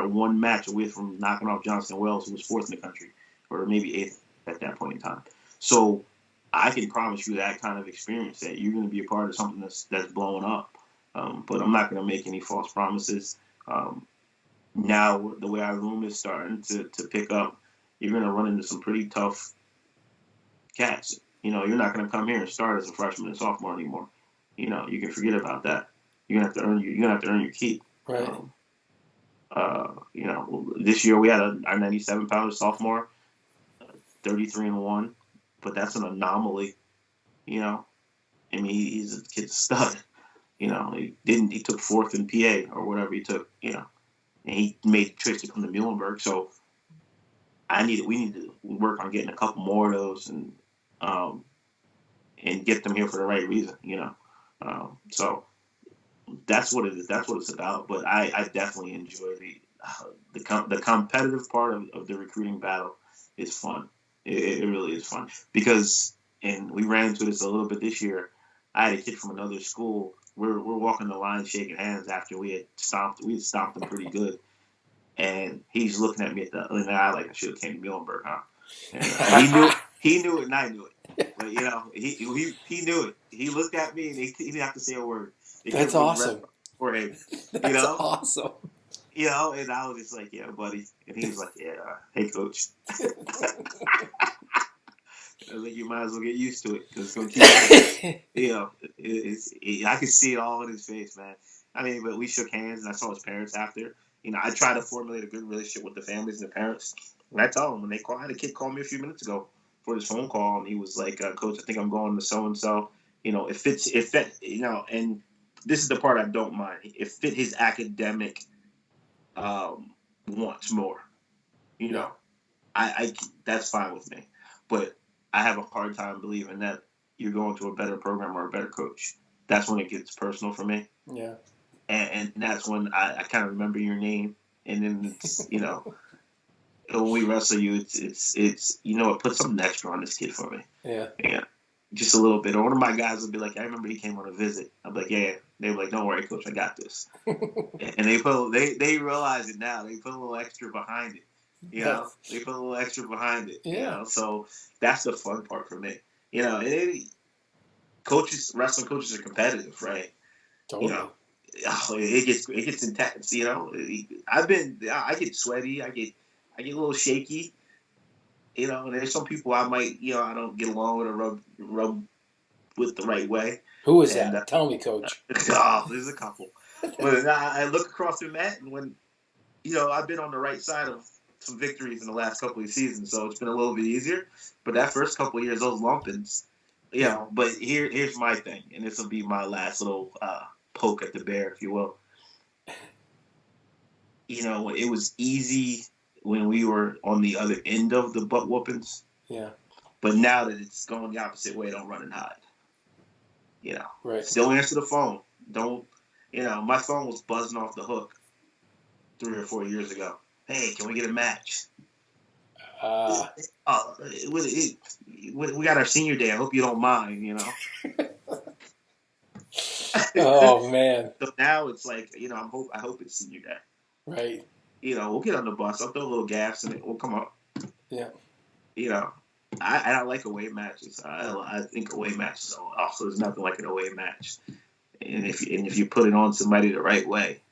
at one match away from knocking off Johnson Wells, who was 4th in the country, or maybe 8th at that point in time. So I can promise you that kind of experience, that you're going to be a part of something that's blowing up. But I'm not going to make any false promises. Now, the way our room is starting to pick up, you're going to run into some pretty tough cats. You're not going to come here and start as a freshman and sophomore anymore. You can forget about that. You're going to have to earn your keep. Right. This year we had our 97-pounder sophomore, 33-1, but that's an anomaly. He's a kid's stud. He took 4th in PA or whatever he took. And he made the choice to come to Muhlenberg. So we need to work on getting a couple more of those and get them here for the right reason. So that's what it is. That's what it's about. But I definitely enjoy the competitive part of the recruiting battle. Is fun. It really is fun because, and we ran into this a little bit this year. I had a kid from another school. We're walking the line, shaking hands after we had stomped him pretty good, and he's looking at me in the eye like I should have came to Muhlenberg, huh? And he knew it, and I knew it. But he knew it. He looked at me, and he didn't have to say a word. The kid That's was right awesome. for him, That's awesome. and I was just like, yeah, buddy, and he was like, yeah, hey, coach. I was like, you might as well get used to it because it's gonna keep happening. I could see it all in his face, man. I mean, but we shook hands, and I saw his parents after. I tried to formulate a good relationship with the families and the parents. And I tell them when they call, I had a kid call me a few minutes ago for his phone call, and he was like, "Coach, I think I'm going to so and so. If that, and this is the part I don't mind. It fit his academic wants more. You know, I that's fine with me, but I have a hard time believing that you're going to a better program or a better coach. That's when it gets personal for me. Yeah. And that's when I kind of remember your name, and then it's when we wrestle you, it's it puts something extra on this kid for me. Yeah, just a little bit. Or one of my guys would be like, I remember he came on a visit. I'm like, yeah. They were like, don't worry, coach, I got this. And they realize it now. They put a little extra behind it. They put a little extra behind it. Yeah. So that's the fun part for me. Wrestling coaches are competitive, right? Totally. It gets intense. I get sweaty. I get a little shaky. And there's some people I might, I don't get along with or rub with the right way. Who is that? Tell me, coach. There's a couple. But I look across the mat, and when, I've been on the right side of some victories in the last couple of seasons, so it's been a little bit easier. But that first couple of years, those lumpings, But here's my thing, and this will be my last little poke at the bear, if you will. It was easy when we were on the other end of the butt whoopings. Yeah. But now that it's going the opposite way, don't run and hide. Right. Still answer the phone. Don't, my phone was buzzing off the hook 3 or 4 years ago. Hey, can we get a match? We got our senior day. I hope you don't mind, Oh, man. So now it's like, I hope it's senior day. Right. We'll get on the bus. I'll throw a little gas in it. We'll come up. Yeah. I like away matches. I think away matches also there's nothing like an away match. And if you put it on somebody the right way,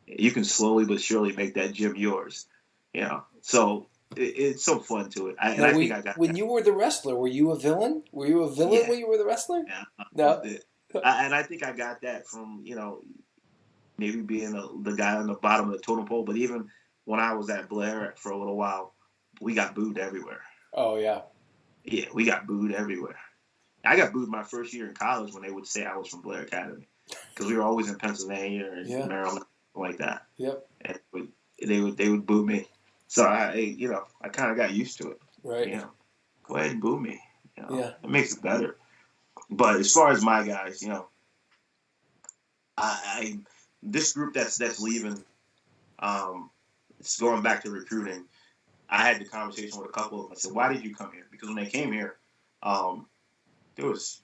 you can slowly but surely make that gym yours. So it's so fun to it. I think I got when that. You were the wrestler, were you a villain? Were you a villain when you were the wrestler? Yeah, no. And I think I got that from maybe being the guy on the bottom of the totem pole. But even when I was at Blair for a little while, we got booed everywhere. Oh yeah. Yeah, we got booed everywhere. I got booed my first year in college when they would say I was from Blair Academy because we were always in Pennsylvania and Maryland like that. Yep. And they would boo me. So I kind of got used to it. Right. Go ahead and boo me. Yeah. It makes it better. But as far as my guys, this group that's leaving, it's going back to recruiting. I had the conversation with a couple of them. I said, why did you come here? Because when they came here, there was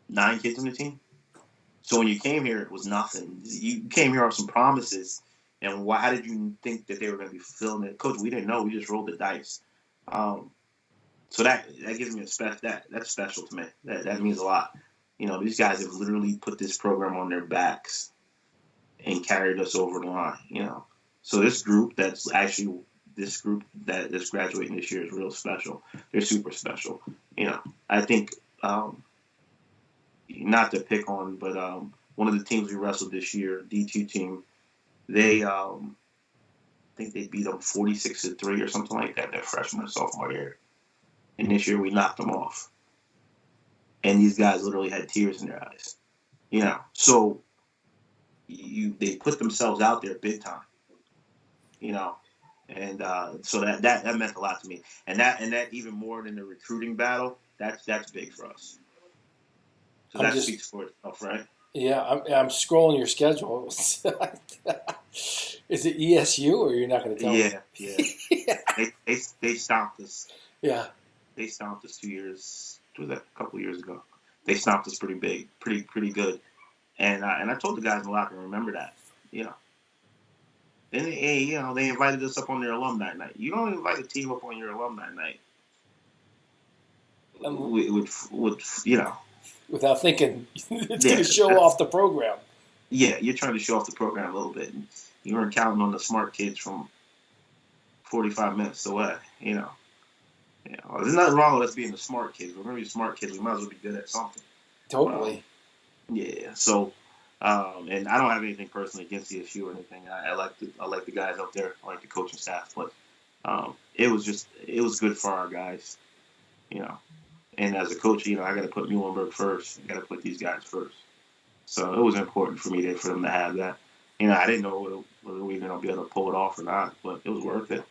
9 kids on the team. So when you came here, it was nothing. You came here on some promises. And why did you think that they were going to be fulfilling it? Coach, we didn't know. We just rolled the dice. So that gives me that's special to me. That means a lot. These guys have literally put this program on their backs and carried us over the line, So this group that's graduating this year is real special. They're super special. I think, not to pick on, but one of the teams we wrestled this year, D2 team, they I think they beat them 46-3 or something like that their freshman and sophomore year. And this year we knocked them off. And these guys literally had tears in their eyes. So they put themselves out there big time. And so that meant a lot to me. And that even more than the recruiting battle, that's big for us. So that speaks for itself, right? Yeah, I'm scrolling your schedule. Is it ESU or you're not going to tell me? Yeah. They stomped us. Yeah. They stomped us 2 years. Was that a couple years ago? They stomped us pretty big, pretty good. And I told the guys in the locker room, remember that, you know. Then they invited us up on their alumni night. You don't invite a team up on your alumni night with without thinking it's yeah, going to show off the program. Yeah, you're trying to show off the program a little bit. And you weren't counting on the smart kids from 45 minutes away. There's nothing wrong with us being the smart kids. We're going to be smart kids. We might as well be good at something. Totally. Yeah. So, and I don't have anything personally against ESU or anything. I like the guys up there. I like the coaching staff, but it was good for our guys. And as a coach, I got to put Muhlenberg first. I got to put these guys first. So it was important for them to have that. I didn't know whether we were going to be able to pull it off or not, but it was worth it.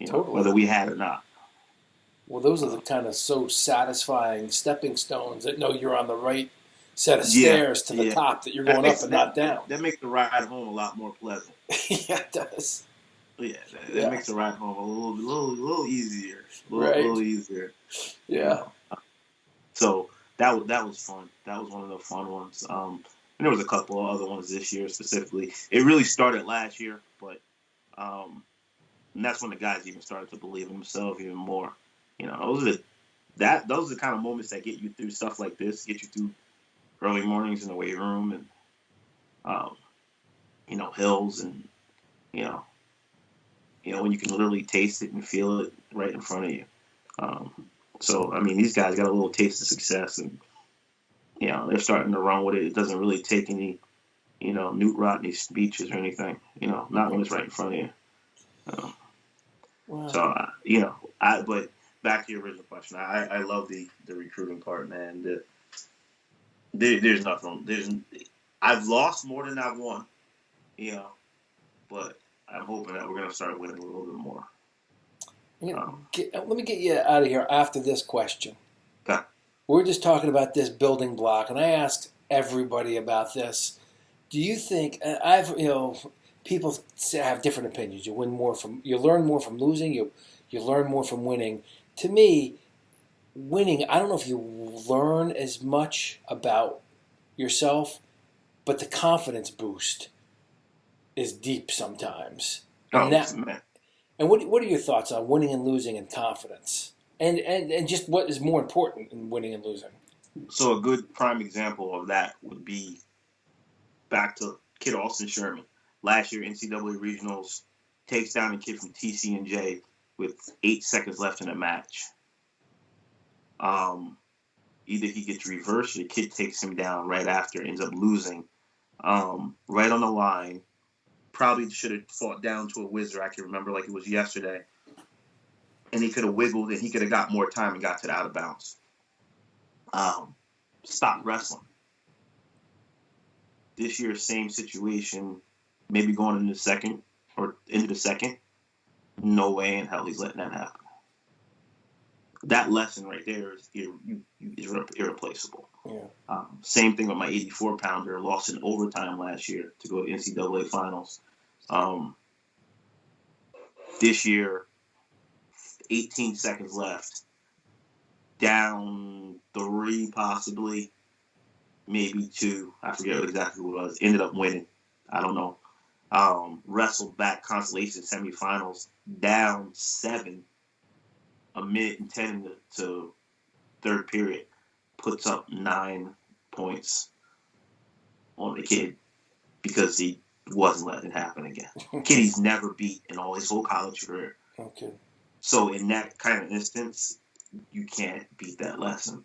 Totally. Whether we had it or not. Well, those are the kind of so satisfying stepping stones that know you're on the right set of stairs to the top, that you're going up and not down. That makes the ride home a lot more pleasant. Yeah, it does. Yeah, that makes the ride home a little easier. A little easier. Yeah. So that was fun. That was one of the fun ones. And there was a couple of other ones this year specifically. It really started last year, but and that's when the guys even started to believe in themselves even more. Those are the kind of moments that get you through stuff like this, get you through early mornings in the weight room and hills and when you can literally taste it and feel it right in front of you. So these guys got a little taste of success, and they're starting to run with it. It doesn't really take any Newt Rodney speeches or anything. Not when it's right in front of you. Wow. So but back to your original question, I love the recruiting part, man. There's nothing. I've lost more than I've won, but I'm hoping that we're gonna start winning a little bit more. Let me get you out of here after this question. Okay. We're just talking about this building block, and I asked everybody about this. Do you think people have different opinions? You learn more from losing. You learn more from winning. To me, winning, I don't know if you learn as much about yourself, but the confidence boost is deep sometimes. Man. And what are your thoughts on winning and losing and confidence? And just what is more important in winning and losing? So a good prime example of that would be back to kid Austin Sherman. Last year, NCAA Regionals takes down a kid from TC&J with 8 seconds left in a match. Either he gets reversed or the kid takes him down right after, ends up losing. Right on the line. Probably should have fought down to a whizzer. I can remember like it was yesterday. And he could have wiggled and he could have got more time and got to the out of bounds. Stopped wrestling. This year, same situation, maybe going into the second. No way in hell he's letting that happen. That lesson right there is irreplaceable. Yeah. Same thing with my 84-pounder, lost in overtime last year to go to NCAA finals. This year, 18 seconds left, down 3 possibly, maybe 2. I forget exactly what it was. Ended up winning. I don't know. Wrestled back consolation semifinals, down 7. A minute and 10 to third period, puts up 9 points on the kid because he wasn't letting it happen again. Kid he's never beat in all his whole college career. Okay. So in that kind of instance, you can't beat that lesson.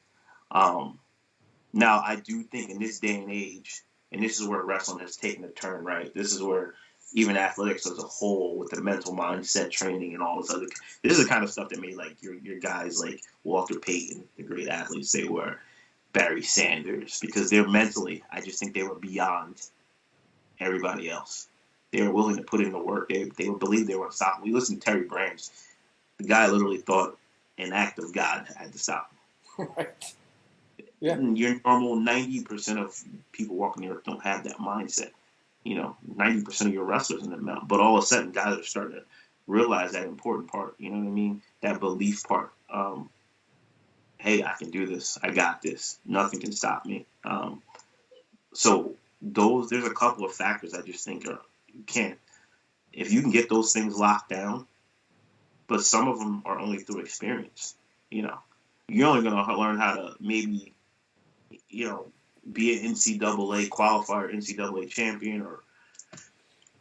Now, I do think in this day and age, and this is where wrestling has taken a turn, right? This is where even athletics as a whole, with the mental mindset training and all this is the kind of stuff that made like your guys like Walter Payton, the great athletes they were, Barry Sanders, because they're mentally, I just think they were beyond everybody else. They were willing to put in the work. They would believe they were unstoppable. We listened to Terry Brands. The guy literally thought an act of God had to stop him. Right. Yeah. And your normal 90% of people walking the earth don't have that mindset. 90% of your wrestlers in the mount, but all of a sudden guys are starting to realize that important part, you know what I mean? That belief part. hey, I can do this. I got this. Nothing can stop me. So there's a couple of factors I just think you can't, if you can get those things locked down, but some of them are only through experience. You know, you're only going to learn how to maybe, be an NCAA qualifier, NCAA champion, or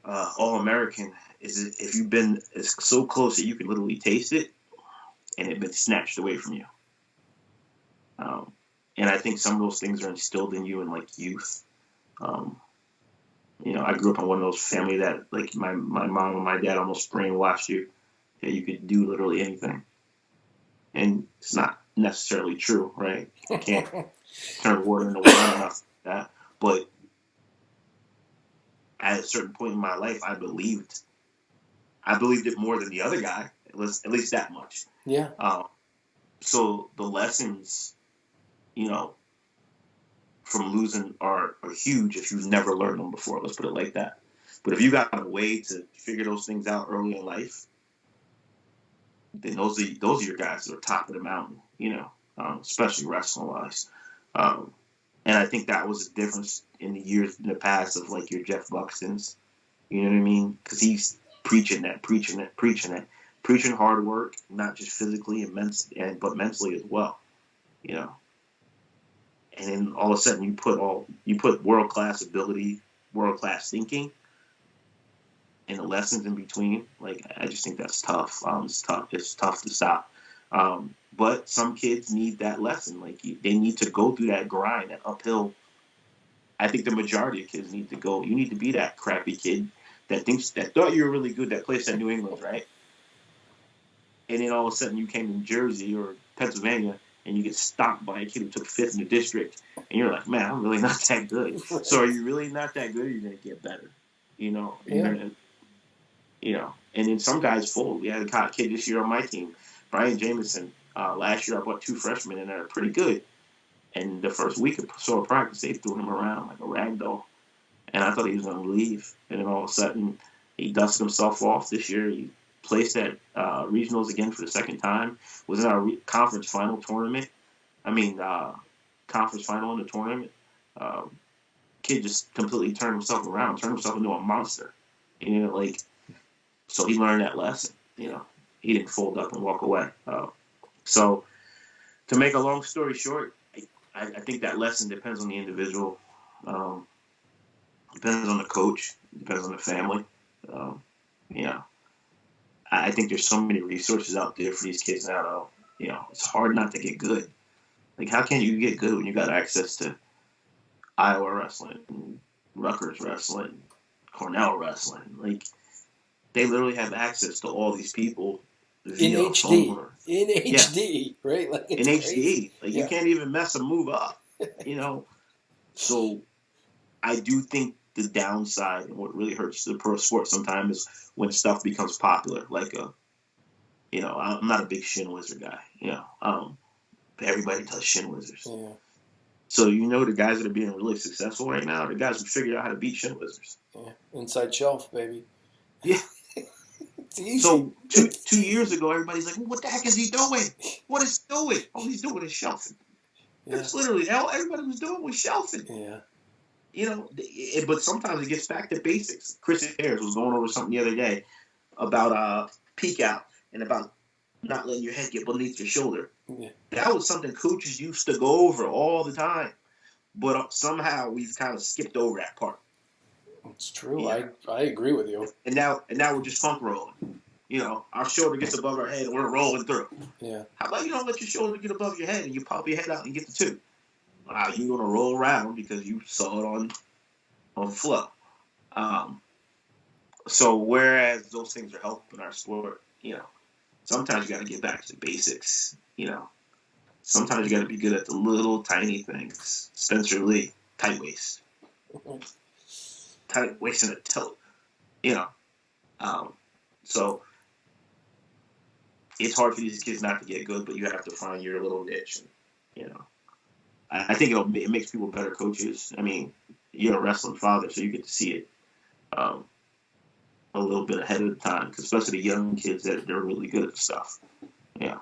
All-American is if you've been so close that you can literally taste it and it's been snatched away from you. And I think some of those things are instilled in you in like youth. I grew up in one of those family that like my mom and my dad almost brainwashed you that you could do literally anything. And it's not necessarily true, right? You can't turn water into wine enough like that. But at a certain point in my life, I believed it more than the other guy. At least that much. Yeah. So the lessons, from losing are huge if you've never learned them before. Let's put it like that. But if you got a way to figure those things out early in life, then those are your guys that are top of the mountain, especially wrestling wise. And I think that was the difference in the years in the past of like your Jeff Buxtons, you know what I mean? Because he's preaching hard work, not just physically but mentally as well, And then all of a sudden you put world class ability, world class thinking, and the lessons in between. Like I just think that's tough. It's tough to stop. But some kids need that lesson. Like they need to go through that grind, that uphill. I think the majority of kids need to go. You need to be that crappy kid that thought you were really good, that plays at New England, right? And then all of a sudden you came to Jersey or Pennsylvania and you get stopped by a kid who took 5th in the district, and you're like, man, I'm really not that good. So are you really not that good, or you're going to get better? You're going to, and then some guys fold. We had a kid this year on my team, Brian Jameson. Last year I brought 2 freshmen in that are pretty good. And the first week or so of practice, they threw him around like a rag doll. And I thought he was going to leave. And then all of a sudden, he dusted himself off this year. He placed at regionals again for the second time. Was in our conference final tournament. Conference final in the tournament. Kid just completely turned himself around, turned himself into a monster. So he learned that lesson. He didn't fold up and walk away. So to make a long story short, I think that lesson depends on the individual, depends on the coach, depends on the family. I think there's so many resources out there for these kids now. It's hard not to get good. Like, how can you get good when you got access to Iowa wrestling, Rutgers wrestling, Cornell wrestling? Like, they literally have access to all these people in HD. In HD, right? Like in HD. Like you can't even mess a move up, So I do think the downside and what really hurts the pro sport sometimes is when stuff becomes popular. Like I'm not a big shin wizard guy, everybody does shin wizards. Yeah. So the guys that are being really successful right now are the guys who figured out how to beat shin wizards. Yeah. Inside shelf, baby. Yeah. It's easy. So 2 years ago, everybody's like, well, what the heck is he doing? What is he doing? All he's doing is shelving. Yeah. That's literally all everybody was doing was shelving. Yeah. But sometimes it gets back to basics. Chris Ayers was going over something the other day about peek out and about not letting your head get beneath your shoulder. Yeah. That was something coaches used to go over all the time. But somehow we've kind of skipped over that part. It's true. Yeah. I agree with you. And now we're just funk rolling. Our shoulder gets above our head and we're rolling through. Yeah. How about you don't let your shoulder get above your head and you pop your head out and get the 2? You're going to roll around because you saw it on flow. So whereas those things are helping our sport, sometimes you got to get back to the basics. Sometimes you got to be good at the little tiny things. Spencer Lee, tight waist. Tight waist and a tilt. So it's hard for these kids not to get good, but you have to find your little niche. And, I think it makes people better coaches. I mean, you're a wrestling father, so you get to see it a little bit ahead of the time, especially the young kids that they're really good at the stuff. Yeah.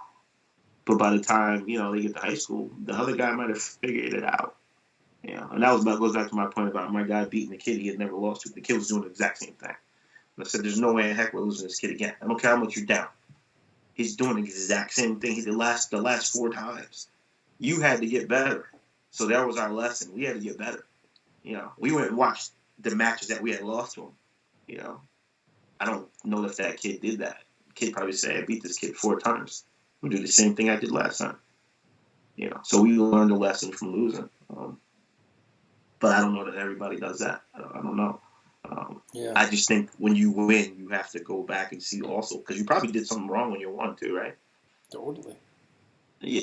But by the time, they get to high school, the other guy might have figured it out. And that goes back to my point about my guy beating the kid he had never lost to. The kid was doing the exact same thing. And I said, there's no way in heck we're losing this kid again. I don't care how much you're down. He's doing the exact same thing he did the last 4 times. You had to get better. So that was our lesson. We had to get better. We went and watched the matches that we had lost to him. I don't know if that kid did that. The kid probably said, I beat this kid 4 times. I'm going to do the same thing I did last time. So we learned a lesson from losing. But I don't know that everybody does that. I don't know. I just think when you win, you have to go back and see also, because you probably did something wrong when you won too, right? Totally. Yeah.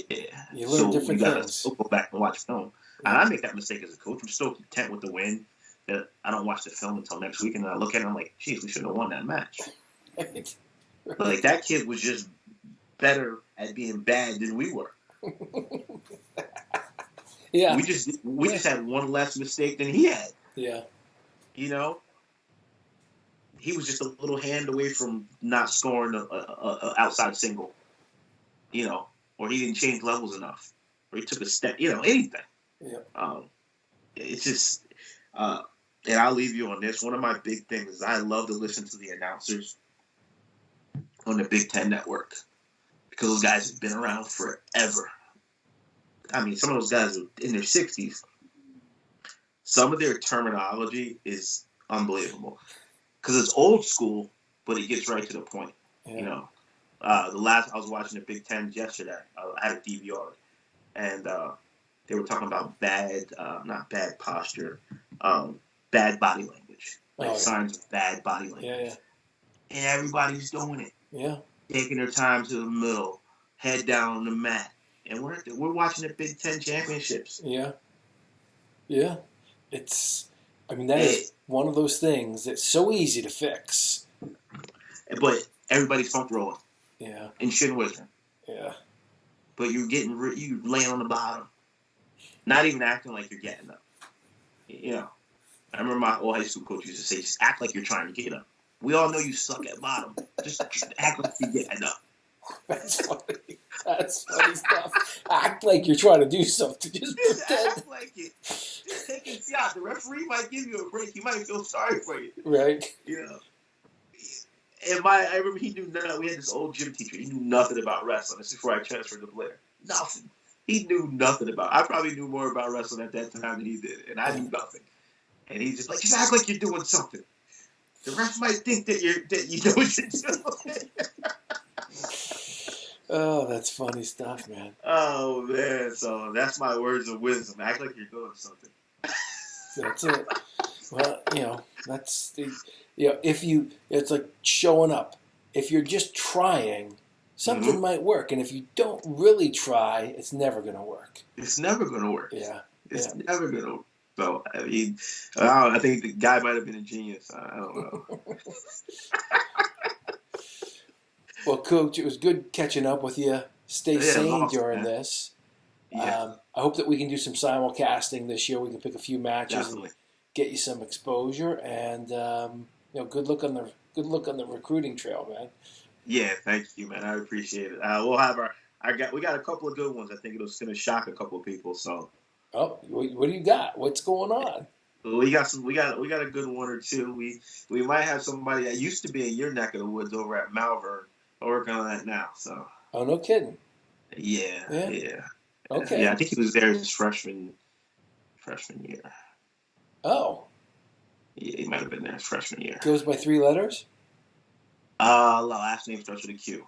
You learn different you gotta things. still go back and watch film. Yeah. And I make that mistake as a coach. I'm still content with the win. That I don't watch the film until next week, and then I look at it and I'm like, geez, we should have won that match. Right. But like that kid was just better at being bad than we were. Yeah. We just had one less mistake than he had. Yeah. He was just a little hand away from not scoring a outside single, or he didn't change levels enough, or he took a step, anything. Yeah. It's just, and I'll leave you on this. One of my big things is I love to listen to the announcers on the Big Ten Network, because those guys have been around forever. I mean, some of those guys are in their 60s. Some of their terminology is unbelievable. Because it's old school, but it gets right to the point. Yeah. I was watching the Big Ten yesterday. I had a DVR, and they were talking about not bad posture, bad body language, signs of bad body language. Yeah. And everybody's doing it. Yeah. Taking their time to the middle, head down on the mat, and we're watching the Big Ten championships. Yeah. Yeah. That is one of those things that's so easy to fix. But everybody's funk rolling. Yeah. And shin whistling. Yeah. But you laying on the bottom, not even acting like you're getting up. I remember my old high school coach used to say, just act like you're trying to get up. We all know you suck at bottom. Just act like you're getting up. That's funny. That's funny stuff. Act like you're trying to do something. Just pretend. Act like it. Just take a shot. The referee might give you a break. He might feel sorry for you. Right. And I remember he knew nothing. We had this old gym teacher. He knew nothing about wrestling. This is before I transferred to Blair. Nothing. He knew nothing about. I probably knew more about wrestling at that time than he did, and I knew nothing. And he's just like, just act like you're doing something. The ref might think that you know what you're doing. Oh, that's funny stuff, man. Oh man, so that's my words of wisdom. Act like you're doing something. That's it. Well, it's like showing up. If you're just trying, something might work, and if you don't really try, it's never going to work. It's never going to work. Yeah. It's never going to work. So, I think the guy might have been a genius. I don't know. Well, Coach, it was good catching up with you. Stay sane during man. this. Yeah. I hope that we can do some simulcasting this year. We can pick a few matches Definitely. and get you some exposure. And good luck on the recruiting trail, man. Yeah, thank you, man. I appreciate it. We'll have we got a couple of good ones. I think it's going to shock a couple of people. So. Oh, what do you got? What's going on? We got a good one or two. We might have somebody that used to be in your neck of the woods over at Malvern. We're working on that now. So. Oh, no kidding. Yeah. Okay. Yeah, I think he was there his freshman year. Oh. Yeah, he might have been there his freshman year. Goes by 3 letters? Last name starts with a Q.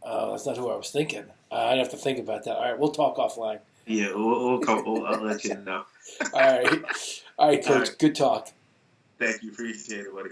Oh, that's not who I was thinking. I'd have to think about that. All right, we'll talk offline. Yeah, I'll let you know. All right, Coach. All right. Good talk. Thank you. Appreciate it, buddy.